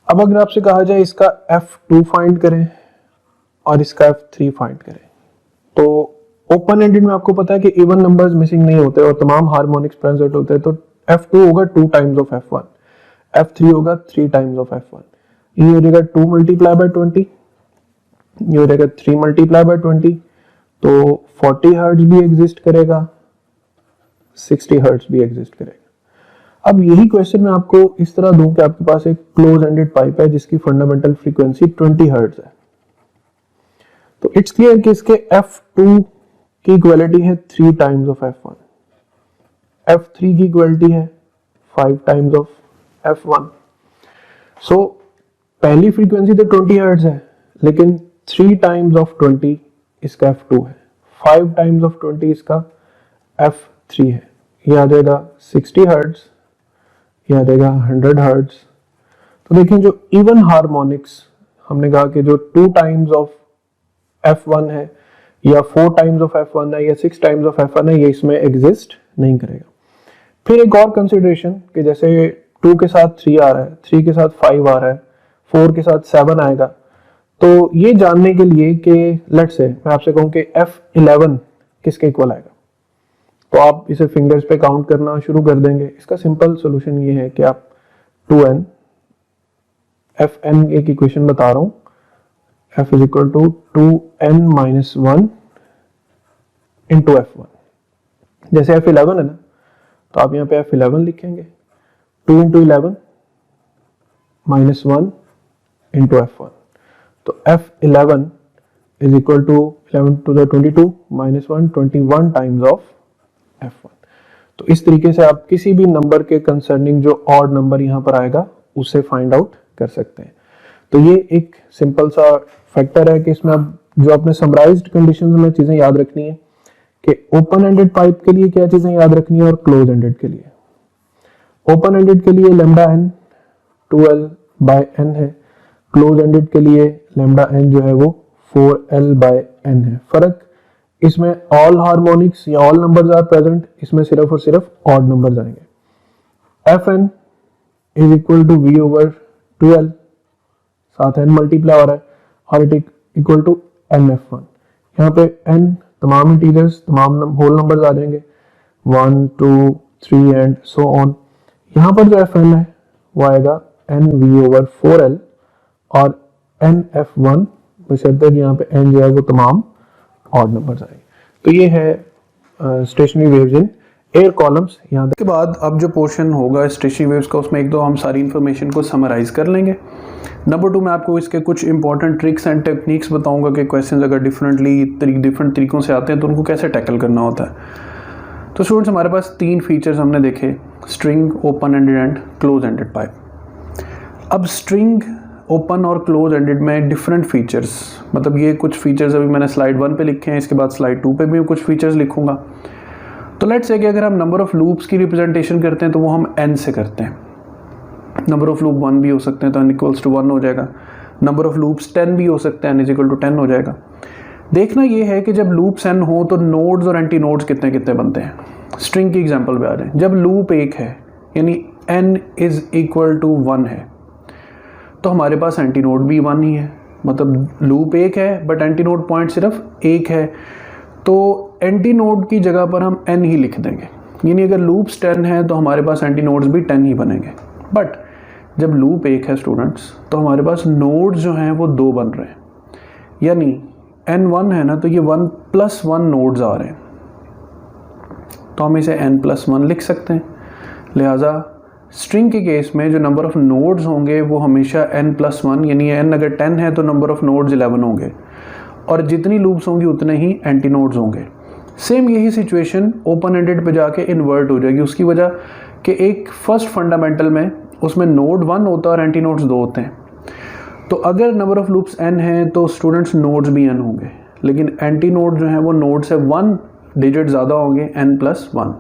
अब अगर आपसे कहा जाए इसका F2 फाइंड करें और इसका F3 फाइंड करें, तो ओपन एंडेड में आपको पता है कि इवन नंबर्स मिसिंग नहीं होते और तमाम हार्मोनिक्स प्रेजेंट होते हैं, तो F2 होगा 2 टाइम्स ऑफ F1, F3 होगा 3 टाइम्स ऑफ F1, ये हो जाएगा 2 मल्टीप्लाई बाय 20, ये हो जाएगा 3 मल्टीप्लाई बाय 20, तो 40 हर्ट्ज भी एग्जिस्ट करेगा, 60 हर्ट्ज भी एग्जिस्ट करेगा। अब यही क्वेश्चन मैं आपको इस तरह दूं कि आपके पास एक क्लोज एंडेड पाइप है जिसकी फंडामेंटल फ्रीक्वेंसी 20 हर्ट्ज है, तो इट्स क्लियर कि इसके F2 की इक्वलिटी है 3 टाइम्स ऑफ F1, F3 की इक्वलिटी है 5 टाइम्स ऑफ F1। सो पहली फ्रीक्वेंसी तो 20 हर्ट्ज है, लेकिन 3 टाइम्स ऑफ 20 इसका F2 है, 5 टाइम्स ऑफ 20 इसका F3 है, ये आ जाएगा 60 हर्ट्ज, ये आ जाएगा 100 हर्ट्ज। तो देखें जो इवन हार्मोनिक्स हमने कहा कि जो 2 टाइम्स ऑफ F1 है या 4 टाइम्स ऑफ F1 है या 6 टाइम्स ऑफ F1 है, ये इसमें एग्जिस्ट नहीं करेगा। फिर एक और कंसिडरेशन कि जैसे 2 के साथ 3 आ रहा है, 3 के साथ 5 आ रहा है, 4 के साथ 7 आएगा, तो ये जानने के लिए कि लेट्स से मैं आपसे कहूं कि F11 किसके इक्वल आएगा, तो आप इसे फिंगर्स पे काउंट करना शुरू कर देंगे। इसका सिंपल सॉल्यूशन ये है कि आप 2n Fn एक इक्वेशन बता रहा हूं, F is equal to 2n minus 1 into F1। जैसे F11 है ना, तो आप यहाँ पे F11 लिखेंगे, 2 इंटू 11 माइनस 1 इंटू F1, तो F11 is equal to 11 to the 22 minus 1 21 times of F1। तो इस तरीके से आप किसी भी नंबर के कंसर्निंग जो ऑड नंबर यहाँ पर आएगा उसे फाइंड आउट कर सकते हैं। तो ये एक सिंपल सा फैक्टर है कि इसमें अब जो आपने समराइज्ड कंडीशंस में चीजें याद रखनी है कि ओपन एंडेड पाइप के लिए क्या चीजें याद रखनी है और क्लोज एंडेड के लिए। ओपन एंडेड के लिए lambda n 2l by n है, क्लोज एंडेड के लिए लैम्डा n जो है वो 4l बाय n है। फर्क इसमें ऑल हार्मोनिक्स या ऑल नंबर्स आर प्रेजेंट, इसमें सिर्फ और सिर्फ ऑड नंबर्स आएंगे। Fn is equal to v over 2l, साथ n मल्टीप्लाई हो रहा है और इट इक्वल टू nF1। यहाँ पे n तमाम इंटीजर्स तमाम होल नंबर्स आ जाएंगे 1 2 3 एंड सो ऑन। यहाँ पर जो Fn है वो आएगा nv ओवर 4l और nF1 बशर्ते कि यहाँ पे n जो है वो तमाम ऑड नंबर्स आएंगे। तो ये है stationery waves in air columns. यहाँ के बाद अब जो पोर्शन होगा स्टेशनरी वेव्स का, उसमें एक दो हम सारी इन्फॉर्मेशन को समराइज कर लेंगे। नंबर 2 मैं आपको इसके कुछ इंपॉर्टेंट ट्रिक्स एंड टेक्निक्स बताऊंगा कि क्वेश्चन अगर डिफरेंट तरीकों से आते हैं तो उनको कैसे टैकल करना होता है। तो स्टूडेंट्स हमारे पास 3 फीचर्स हमने देखे, string, open ended and close ended pipe. अब स्ट्रिंग, ओपन और क्लोज एंडेड में डिफरेंट फीचर्स, मतलब ये कुछ फीचर्स अभी मैंने स्लाइड 1 पे लिखे हैं, इसके बाद स्लाइड 2 पे भी कुछ फीचर्स लिखूंगा। तो लेट्स से कि अगर हम नंबर ऑफ लूप्स की रिप्रेजेंटेशन करते हैं तो वो हम n से करते हैं, नंबर ऑफ लूप 1 भी हो सकते हैं तो n इक्वल्स टू 1 हो जाएगा, नंबर ऑफ लूप्स 10 भी हो सकते हैं, n इज इक्वल टू 10 हो जाएगा। देखना ये है कि जब लूप्स n हो तो नोड्स और एंटी नोड्स कितने कितने बनते हैं। स्ट्रिंग की एग्जांपल पे आ जाए, जब लूप 1 है यानी n इज इक्वल टू 1 है तो हमारे पास एंटी नोड भी 1 ही है, मतलब लूप 1 है बट एंटी नोड पॉइंट सिर्फ 1 है, तो एंटी नोड की जगह पर हम n ही लिख देंगे, यानी अगर लूप्स 10 है तो हमारे पास एंटी नोड्स भी 10 ही बनेंगे। बट जब लूप 1 है स्टूडेंट्स तो हमारे पास नोड्स जो हैं वो 2 बन रहे हैं, यानी n1 है ना तो ये 1 + 1 नोड्स आ रहे हैं, तो हम इसे n + 1 लिख सकते हैं। लिहाजा स्ट्रिंग के केस में जो नंबर ऑफ नोड्स होंगे वो हमेशा n + 1, यानी n अगर 10 है तो नंबर ऑफ नोड्स 11 होंगे और जितनी लूप्स होंगी उतने ही एंटी नोड्स होंगे। सेम यही सिचुएशन ओपन एंडेड पे जाके इन्वर्ट हो जाएगी, उसकी वजह कि एक फर्स्ट फंडामेंटल में उसमें नोड 1 होता है और एंटी नोड्स 2 होते हैं, तो अगर नंबर ऑफ लूप्स n है तो स्टूडेंट्स नोड्स भी n होंगे, लेकिन एंटी नोड जो है वो नोड से 1 डिजिट ज़्यादा होंगे, n + 1।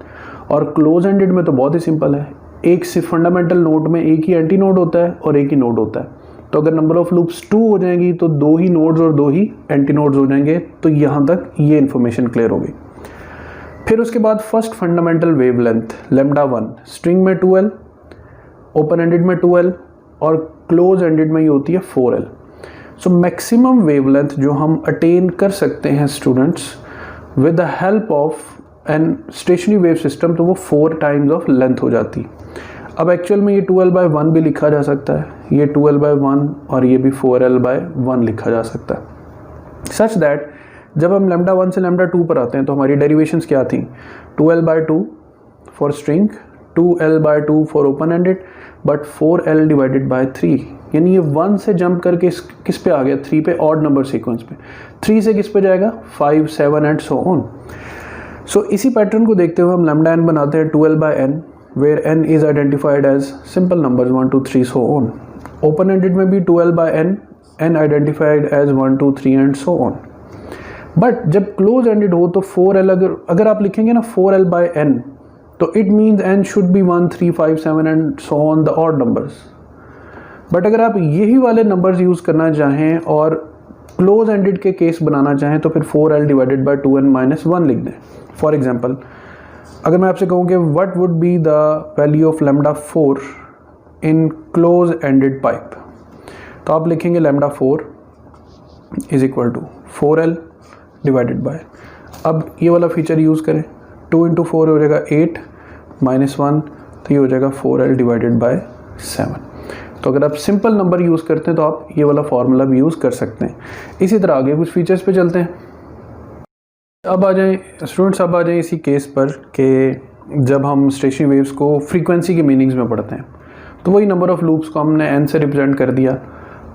और क्लोज एंडेड में तो बहुत ही सिंपल है, एक से फंडामेंटल नोड में एक ही एंटी नोड होता है और एक ही नोड होता है, तो अगर नंबर ऑफ लूप्स 2 हो जाएंगी तो 2 ही नोड्स और 2 ही एंटी नोड्स हो जाएंगे। तो यहाँ तक ये इन्फॉर्मेशन क्लियर हो गई। फिर उसके बाद फर्स्ट फंडामेंटल वेवलेंथ λ1 स्ट्रिंग में 2l, ओपन एंडेड में 2l और क्लोज एंडेड में ये होती है 4l। सो मैक्सिमम वेवलेंथ जो हम अटेन कर सकते हैं students with the help of an stationary wave system, तो वो 4 टाइम्स ऑफ लेंथ हो जाती। अब एक्चुअल में ये 2l/1 भी लिखा जा सकता है, ये 2l/1 और ये भी 4l/1 लिखा जा सकता है, सच दैट जब हम λ1 से λ2 पर आते हैं तो हमारी डेरिवेशंस क्या थी, 2l/2 for string, 2l/2 for open ended, but 4l/3, यानी ये 1 से जंप करके किस पे आ गया, 3 पे, ऑड नंबर सीक्वेंस पे। 3 से किस पे जाएगा, 5, 7 एंड सो ऑन। सो इसी पैटर्न को देखते हुए हम λn बनाते हैं 2l/n, where n is identified as simple numbers 1, 2, 3 so on. Open ended में भी 2l/n, n identified as 1, 2, 3 and so on. But जब क्लोज एंडेड हो तो 4l, अगर आप लिखेंगे ना 4l/n तो it means n should be 1, 3, 5, 7 and so on the odd numbers. But अगर आप यही वाले नंबर्स यूज़ करना चाहें और क्लोज एंडेड के केस बनाना चाहें तो फिर 4l/2n - 1 लिख दें। फॉर एग्जाम्पल अगर मैं आपसे कहूँ कि what would be the value of λ4 in closed ended pipe, तो आप लिखेंगे λ4 is equal to 4l divided by, अब ये वाला फीचर यूज़ करें, 2 × 4 हो जाएगा 8 -1, तो ये हो जाएगा 4l डिवाइडेड बाय 7। तो अगर आप सिंपल नंबर यूज़ करते हैं तो आप ये वाला फार्मूला भी यूज़ कर सकते हैं। इसी तरह आगे कुछ फीचर्स पे चलते हैं। अब आ जाएं स्टूडेंट्स, अब आ जाएं इसी केस पर कि जब हम स्टेशनरी वेव्स को फ्रीक्वेंसी के मीनिंग्स में पढ़ते हैं, तो वही नंबर ऑफ लूप्स को हमने n से रिप्रेजेंट कर दिया।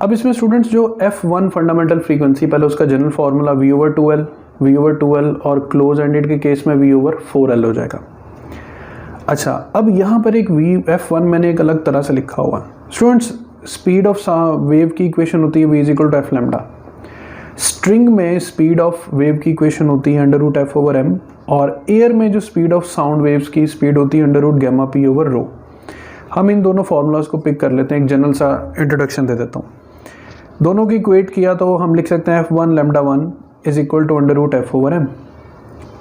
अब इसमें स्टूडेंट्स जो f1 फंडामेंटल फ्रीक्वेंसी, पहले उसका जनरल फार्मूला v/2l, v/2l और क्लोज एंडेड के केस में v/4l हो जाएगा। अच्छा, अब यहाँ पर एक f1 मैंने एक अलग तरह से लिखा हुआ है। स्टूडेंट्स स्पीड ऑफ वेव की इक्वेशन होती है v = f λ। स्ट्रिंग में स्पीड ऑफ वेव की इक्वेशन होती है √f/m, और एयर में जो स्पीड ऑफ साउंड वेव्स की स्पीड होती है √γp/ρ। हम इन दोनों फार्मूलाज को पिक कर लेते हैं, एक जनरल सा इंट्रोडक्शन दे देता हूँ। दोनों की इक्वेट किया तो हम लिख सकते हैं f1 λ1 is equal to √f/m।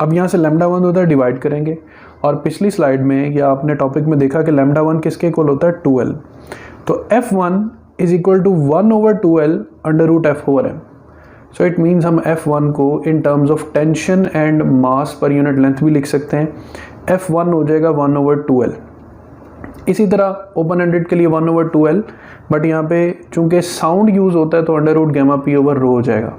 अब यहाँ से λ1 उधर डिवाइड करेंगे, और पिछली स्लाइड में या आपने टॉपिक में देखा कि λ1 किसके इक्वल होता है, 2l, तो f1 is equal to 1/2l √f/m। So it means हम f1 को in terms of tension and mass per unit length भी लिख सकते हैं, f1 हो जाएगा 1/2l। इसी तरह ओपन एंडेड के लिए 1/2l, बट यहाँ पे चूंकि साउंड यूज़ होता है तो √γp/ρ हो जाएगा।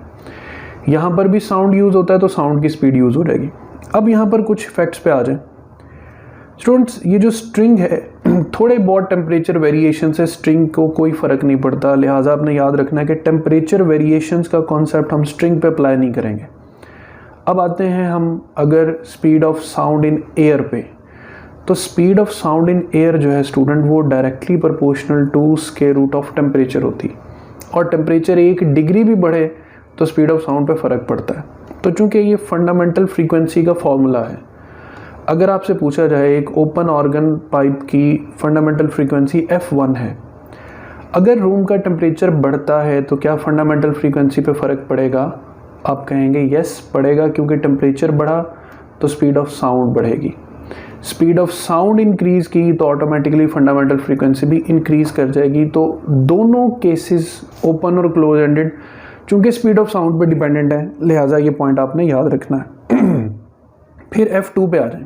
यहाँ पर भी साउंड यूज़ होता है तो साउंड की स्पीड यूज़ हो जाएगी। अब यहाँ पर कुछ फैक्ट्स पे आ जाए स्टूडेंट्स, ये जो स्ट्रिंग है थोड़े बहुत टेम्परेचर वेरिएशन से स्ट्रिंग को कोई फ़र्क नहीं पड़ता, लिहाजा आपने याद रखना है कि टेम्परेचर वेरिएशंस का कॉन्सेप्ट हम स्ट्रिंग पे अप्लाई नहीं करेंगे। अब आते हैं हम अगर speed of sound in air पे, तो speed of sound in air जो है स्टूडेंट वो directly proportional to square root of temperature होती, और टेम्परेचर 1 डिग्री भी बढ़े तो स्पीड ऑफ साउंड पे फ़र्क पड़ता है। तो चूंकि ये फंडामेंटल फ्रीक्वेंसी का फॉर्मूला है, अगर आपसे पूछा जाए एक ओपन ऑर्गन पाइप की फंडामेंटल फ्रीक्वेंसी F1 है, अगर रूम का टेम्परेचर बढ़ता है तो क्या फंडामेंटल फ्रीक्वेंसी पे फ़र्क पड़ेगा? आप कहेंगे यस पड़ेगा, क्योंकि टेम्परेचर बढ़ा तो स्पीड ऑफ साउंड बढ़ेगी। स्पीड ऑफ साउंड इंक्रीज़ की तो ऑटोमेटिकली फंडामेंटल फ्रीक्वेंसी भी इंक्रीज़ कर जाएगी। तो दोनों केसेस ओपन और क्लोज एंडेड चूँकि स्पीड ऑफ साउंड पे डिपेंडेंट है, लिहाजा ये पॉइंट आपने याद रखना है। फिर F2 पे आ जाए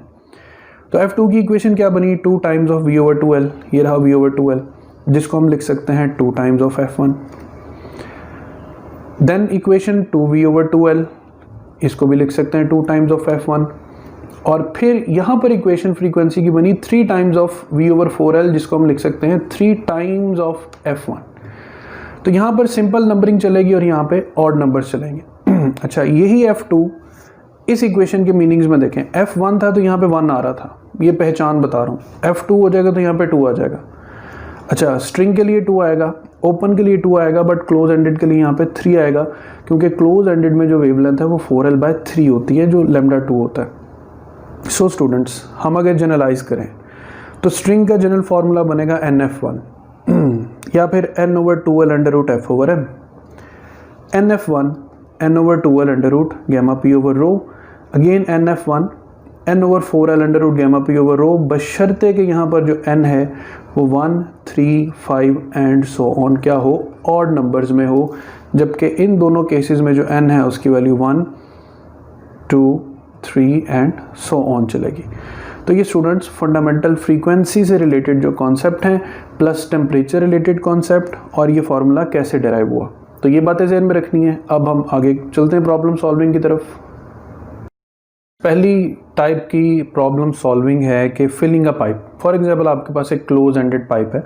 तो F2 की इक्वेशन क्या बनी? 2 टाइम्स ऑफ V/2L, ये रहा V/2L, जिसको हम लिख सकते हैं 2 times of F1। Then equation 2V/2L, इसको भी लिख सकते हैं 2 टाइम्स ऑफ F1। और फिर यहाँ पर इक्वेशन फ्रीक्वेंसी की बनी 3 टाइम्स ऑफ V/4L, जिसको हम लिख सकते हैं 3 टाइम्स ऑफ F1। तो यहाँ पर सिंपल नंबरिंग चलेगी और यहाँ पे ऑड नंबर्स चलेंगे। अच्छा, यही F2 इस इक्वेशन के मीनिंग्स में देखें, F1 था तो यहाँ पे 1 आ रहा था, ये पहचान बता रहा हूँ। F2 हो जाएगा तो यहाँ पे 2 आ जाएगा। अच्छा, स्ट्रिंग के लिए 2 आएगा, ओपन के लिए 2 आएगा, बट क्लोज एंडेड के लिए यहाँ पे 3 आएगा, क्योंकि क्लोज एंडेड में जो वेवलेंथ है वो 4L/3 होती है, जो λ2 होता है। सो स्टूडेंट्स, हम अगर जनरलाइज करें तो स्ट्रिंग का जनरल फार्मूला बनेगा NF1 या फिर N/2L√F/M। NF1 N/2L√gamma p/ρ, again NF1 N/4L√gamma p/ρ, बशर्ते कि यहाँ पर जो n है वो 1, 3, 5 एंड सो ऑन क्या हो, ऑड नंबर्स में हो, जबकि इन दोनों केसेस में जो n है उसकी वैल्यू 1, 2, 3 एंड सो ऑन चलेगी। तो ये स्टूडेंट्स फंडामेंटल फ्रीक्वेंसी से रिलेटेड जो कॉन्सेप्ट हैं, प्लस टेम्परेचर रिलेटेड कॉन्सेप्ट, और ये फार्मूला कैसे डिराइव हुआ, तो ये बातें ज़हन में रखनी है। अब हम आगे चलते हैं प्रॉब्लम सॉल्विंग की तरफ। पहली टाइप की प्रॉब्लम सॉल्विंग है कि filling a pipe. For example आपके पास एक क्लोज एंडेड पाइप है।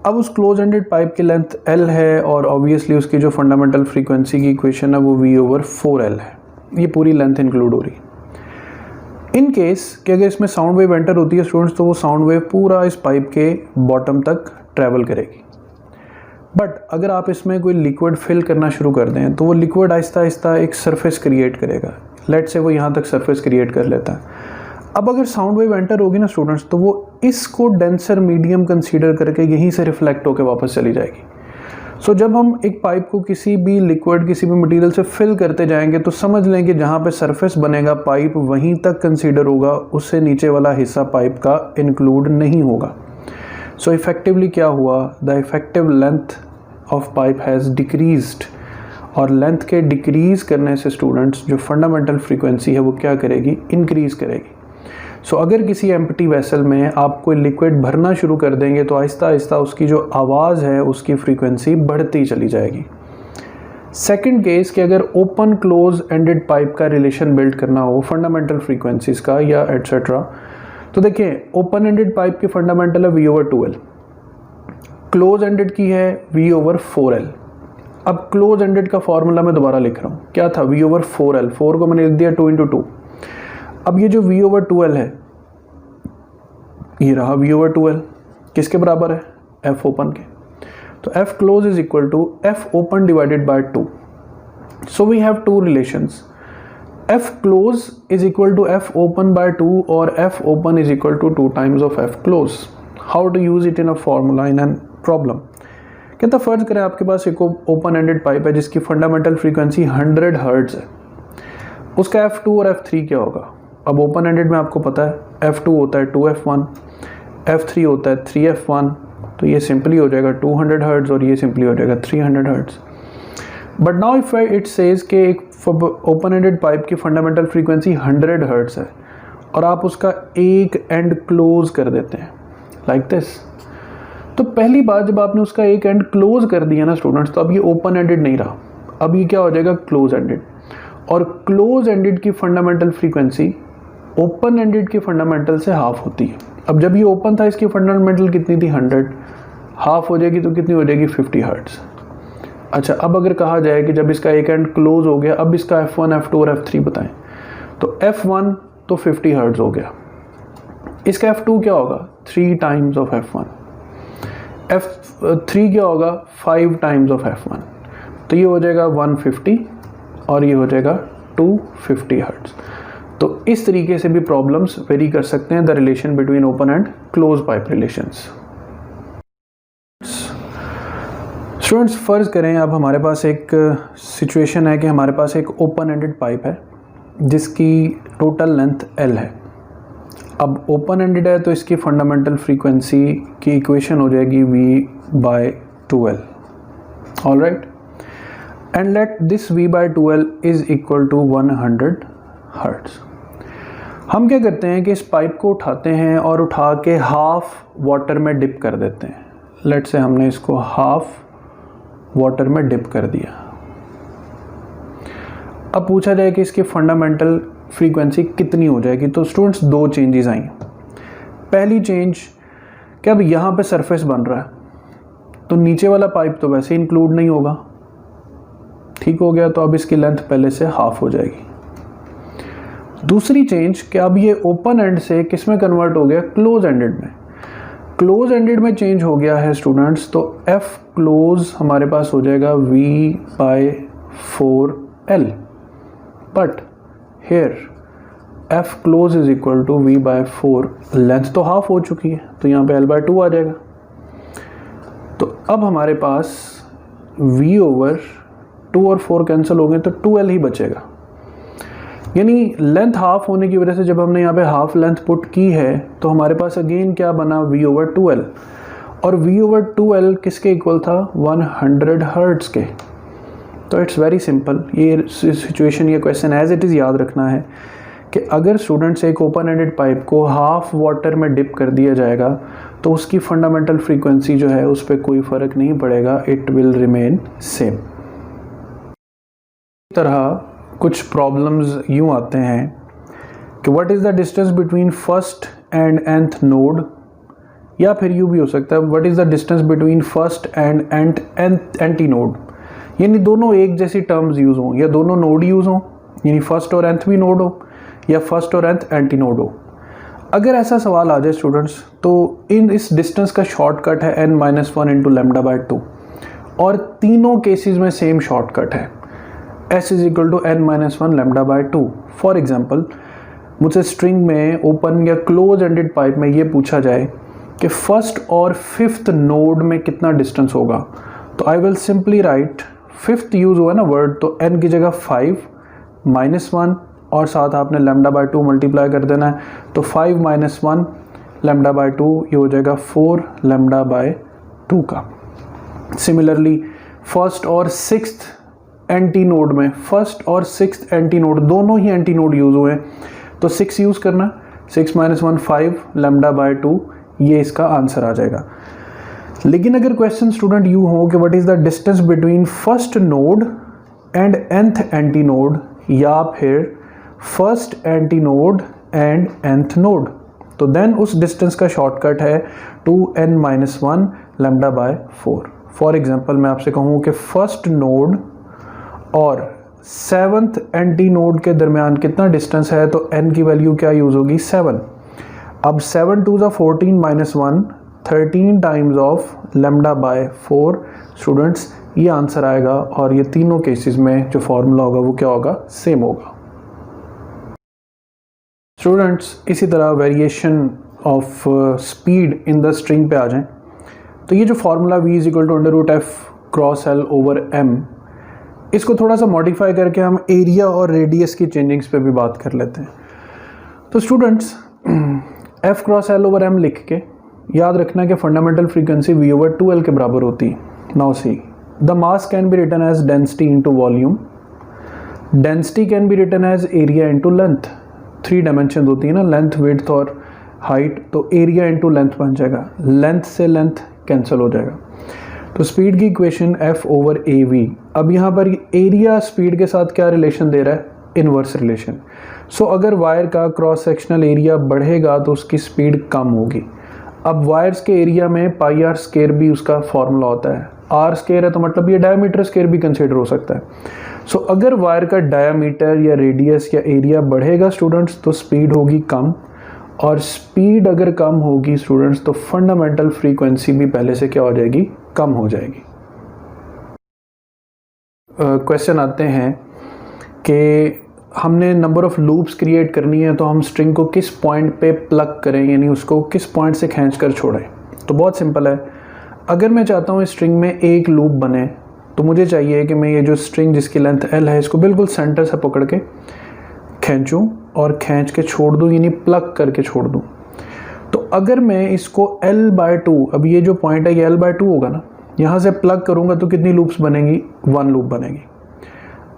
अब उस क्लोज एंडेड पाइप की लेंथ L है और ऑब्वियसली उसकी जो फंडामेंटल फ्रीक्वेंसी की इक्वेशन है वो V/4L है। ये पूरी लेंथ इंक्लूड हो रही है। इन केस कि अगर इसमें साउंड वेव एंटर होती है स्टूडेंट्स, तो वो साउंड वेव पूरा इस पाइप के बॉटम तक ट्रैवल करेगी। बट अगर आप इसमें कोई लिक्विड फिल करना शुरू कर दें तो वो लिक्विड आहिस्ता आहिस्ता एक सरफेस क्रिएट करेगा। लेट से वो यहाँ तक सरफेस क्रिएट कर लेता है। अब अगर साउंड वेव एंटर होगी ना स्टूडेंट्स, तो वो इसको डेंसर मीडियम कंसीडर करके यहीं से रिफ्लेक्ट होकर वापस चली जाएगी। सो जब हम एक पाइप को किसी भी लिक्विड, किसी भी मटेरियल से फिल करते जाएंगे तो समझ लें कि जहाँ पे सरफेस बनेगा पाइप वहीं तक कंसीडर होगा, उससे नीचे वाला हिस्सा पाइप का इंक्लूड नहीं होगा। सो इफेक्टिवली क्या हुआ, the effective length of pipe has decreased, और लेंथ के डिक्रीज़ करने से स्टूडेंट्स जो फंडामेंटल फ्रीक्वेंसी है वो क्या करेगी, इंक्रीज़ करेगी। सो अगर किसी एम्प्टी वेसल में आप कोई लिक्विड भरना शुरू कर देंगे तो आहिस्ता आहिस्ता उसकी जो आवाज़ है उसकी फ्रीक्वेंसी बढ़ती चली जाएगी। सेकंड केस कि अगर ओपन क्लोज एंडेड पाइप का रिलेशन बिल्ड करना हो फंडामेंटल फ्रीक्वेंसीज का या एट्सेट्रा, तो देखिए ओपन एंडेड पाइप की फंडामेंटल है V/2L, क्लोज एंडेड की है V/4L। अब क्लोज एंडेड का फॉर्मूला मैं दोबारा लिख रहा हूँ, क्या था V/4L, 4 को मैंने लिख दिया 2 × 2। अब ये जो V/2L है, ये रहा V/2L, किसके बराबर है, F ओपन के। तो F close is equal to F open divided by 2। So we have two relations, F close is equal to F open by 2 और F open is equal to 2 times of F close. How to use it in a formula in an problem. कहता फर्ज करें आपके पास एक open ended pipe है जिसकी fundamental frequency 100 hertz है, उसका F2 और F3 क्या होगा। अब ओपन एंडेड में आपको पता है F2 होता है 2F1, F3 होता है 3F1, तो ये सिंपली हो जाएगा 200 हर्ट्ज और ये सिंपली हो जाएगा 300 hertz. But now if it says कि एक ओपन एंडेड पाइप की फंडामेंटल फ्रीक्वेंसी 100 हर्ट्ज है और आप उसका एक एंड क्लोज कर देते हैं लाइक दिस, तो पहली बात जब आपने उसका एक एंड क्लोज कर दिया ना स्टूडेंट्स, तो अब ये ओपन एंडेड नहीं रहा, अब ये क्या हो जाएगा क्लोज एंडेड। और क्लोज एंडेड की फंडामेंटल फ्रीक्वेंसी ओपन एंडेड के फंडामेंटल से हाफ होती है। अब जब ये ओपन था इसकी फंडामेंटल कितनी थी 100, हाफ हो जाएगी तो कितनी हो जाएगी 50 हर्ट्ज। अच्छा, अब अगर कहा जाए कि जब इसका एक एंड क्लोज हो गया अब इसका F1, F2 और F3 बताएं, तो F1 तो 50 हर्ट्ज हो गया, इसका F2 क्या होगा 3 टाइम्स ऑफ F1, F3 क्या होगा 5 टाइम्स ऑफ F1, तो ये हो जाएगा 150 और ये हो जाएगा 250 हर्ट्ज। तो इस तरीके से भी प्रॉब्लम्स वेरी कर सकते हैं the relation between open and close pipe relations. Students फर्ज करें अब हमारे पास एक सिचुएशन है कि हमारे पास एक ओपन एंडेड पाइप है जिसकी टोटल लेंथ L है। अब ओपन एंडेड है तो इसकी फंडामेंटल फ्रीक्वेंसी की इक्वेशन हो जाएगी V/2L, alright, and let this V/2L is equal to 100 hertz. हम क्या करते हैं कि इस पाइप को उठाते हैं और उठा के हाफ वाटर में डिप कर देते हैं। लेट से हमने इसको हाफ वाटर में डिप कर दिया। अब पूछा जाए कि इसकी फंडामेंटल फ्रीक्वेंसी कितनी हो जाएगी, तो स्टूडेंट्स दो चेंजेस आई। पहली चेंज कि अब यहाँ पे सरफेस बन रहा है तो नीचे वाला पाइप तो वैसे इंक्लूड नहीं होगा, ठीक हो गया, तो अब इसकी लेंथ पहले से हाफ हो जाएगी। दूसरी चेंज कि अब ये ओपन एंड से किस में कन्वर्ट हो गया, क्लोज एंडेड में। क्लोज एंडेड में चेंज हो गया है स्टूडेंट्स, तो F क्लोज हमारे पास हो जाएगा V/4L, but here F close is equal to V/4, length तो हाफ हो चुकी है तो यहाँ पे L/2 आ जाएगा। तो अब हमारे पास V/2 और 4 कैंसिल हो गए तो 2L ही बचेगा। यानी लेंथ हाफ होने की वजह से जब हमने यहाँ पे हाफ लेंथ पुट की है तो हमारे पास अगेन क्या बना, V/2L, और V/2L किसके इक्वल था, 100 हर्ट्ज के। तो इट्स वेरी सिंपल, ये सिचुएशन, ये क्वेश्चन एज इट इज़ याद रखना है कि अगर स्टूडेंट्स एक ओपन एंडेड पाइप को हाफ वाटर में डिप कर दिया जाएगा तो उसकी फंडामेंटल फ्रीक्वेंसी जो है उस पर कोई फ़र्क नहीं पड़ेगा, इट विल रिमेन सेम। इस तरह कुछ प्रॉब्लम्स यूँ आते हैं कि what is the distance between first and nth node, या फिर यूँ भी हो सकता है what is the distance between first and anti node, यानी दोनों एक जैसी टर्म्स यूज़ हों या दोनों नोड यूज़ हों, यानी फर्स्ट और nth भी नोड हो या फर्स्ट और nth एंटी नोड हो। अगर ऐसा सवाल आ जाए स्टूडेंट्स तो इस डिस्टेंस का शॉर्टकट है n-1 इंटू λ/2, और तीनों केसेस में सेम शॉर्टकट है, S is equal to n-1 λ/2। For example मुझसे स्ट्रिंग में ओपन या क्लोज एंडेड पाइप में ये पूछा जाए कि फर्स्ट और फिफ्थ नोड में कितना डिस्टेंस होगा, तो I will simply write, fifth use हुआ ना वर्ड, तो n की जगह 5 -1 और साथ आपने λ/2 मल्टीप्लाई कर देना है, तो 5 - 1 λ/2 ये हो जाएगा 4 λ/2 का। सिमिलरली फर्स्ट और सिक्स्थ एंटी नोड में, फर्स्ट और सिक्स्थ एंटी नोड दोनों ही एंटी नोड यूज़ हुए, तो 6 यूज़ करना, 6 - 1 5 λ/2, ये इसका आंसर आ जाएगा। लेकिन अगर क्वेश्चन स्टूडेंट यू हो कि what is the distance between first node and nth anti node, या फिर first anti node and nth node, तो देन उस डिस्टेंस का शॉर्टकट है 2n-1 λ/4। फॉर एग्जांपल मैं आपसे कहूँ कि फर्स्ट नोड और 7th एंटी नोड के दरमियान कितना डिस्टेंस है, तो n की वैल्यू क्या यूज़ होगी, 7। अब 7 2 14 - 1 13 टाइम्स ऑफ λ/4 स्टूडेंट्स, ये आंसर आएगा, और ये तीनों केसेस में जो फॉर्मूला होगा वो क्या होगा, सेम होगा। स्टूडेंट्स इसी तरह variation of speed in the string पे आ जाएं, तो ये जो फार्मूला V = √F×L/m, इसको थोड़ा सा मॉडिफाई करके हम एरिया और रेडियस की चेंजिंग्स पे भी बात कर लेते हैं। तो स्टूडेंट्स F×L/m लिख के याद रखना कि फंडामेंटल फ्रीक्वेंसी V/2L के बराबर होती है। Now see the mass can be written as density into volume, density can be written as area into length, 3 dimension होती है ना, लेंथ, विड्थ और हाइट, तो एरिया इंटू लेंथ बन जाएगा, लेंथ से लेंथ कैंसिल हो जाएगा। तो स्पीड की इक्वेशन F/AV। अब यहाँ पर एरिया स्पीड के साथ क्या रिलेशन दे रहा है, इनवर्स रिलेशन। सो अगर वायर का क्रॉस सेक्शनल एरिया बढ़ेगा तो उसकी स्पीड कम होगी। अब वायर्स के एरिया में πr² भी उसका फॉर्मूला होता है, r² है तो मतलब ये डायमीटर स्क्वायर भी कंसीडर हो सकता है। सो अगर वायर का डायमीटर या रेडियस या एरिया बढ़ेगा स्टूडेंट्स तो स्पीड होगी कम, और स्पीड अगर कम होगी स्टूडेंट्स तो फंडामेंटल फ्रीक्वेंसी भी पहले से क्या हो जाएगी, कम हो जाएगी। क्वेश्चन आते हैं कि हमने नंबर ऑफ़ लूप्स क्रिएट करनी है तो हम स्ट्रिंग को किस पॉइंट पे प्लग करें, यानी उसको किस पॉइंट से खींच कर छोड़ें। तो बहुत सिंपल है, अगर मैं चाहता हूँ स्ट्रिंग में एक लूप बने तो मुझे चाहिए कि मैं ये जो स्ट्रिंग जिसकी लेंथ l है इसको बिल्कुल सेंटर से पकड़ के खींचूँ और खींच के छोड़ दूँ, यानी प्लग करके छोड़ दूँ। तो अगर मैं इसको l/2, अब ये जो पॉइंट है ये l/2 होगा ना, यहाँ से प्लग करूँगा तो कितनी लूप्स बनेंगी, 1 लूप बनेगी।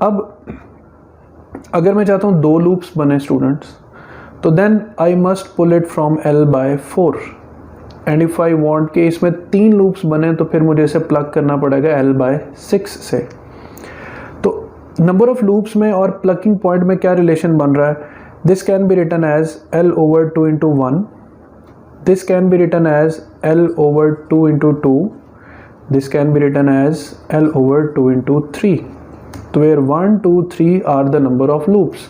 अब अगर मैं चाहता हूँ 2 लूप्स बने स्टूडेंट्स, तो then I must pull it from l/4 and if I want कि इसमें 3 लूप्स बने तो फिर मुझे इसे प्लग करना पड़ेगा l/6 से। तो नंबर ऑफ लूप्स में और प्लगिंग पॉइंट में क्या रिलेशन बन रहा है, this can be written as l/2 × 1, this can be written as l/2 × 2, this can be written as l/2 × 3, तो where 1 2 3 are the number of loops।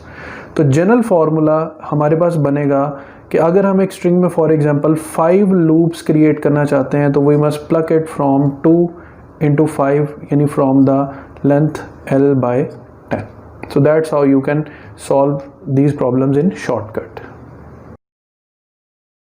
तो जनरल फार्मूला हमारे पास बनेगा कि अगर हम एक स्ट्रिंग में फॉर एग्जांपल 5 लूप्स क्रिएट करना चाहते हैं तो we must plug it from 2 × 5, यानी from the length l/10। So that's how you can solve these problems in shortcut।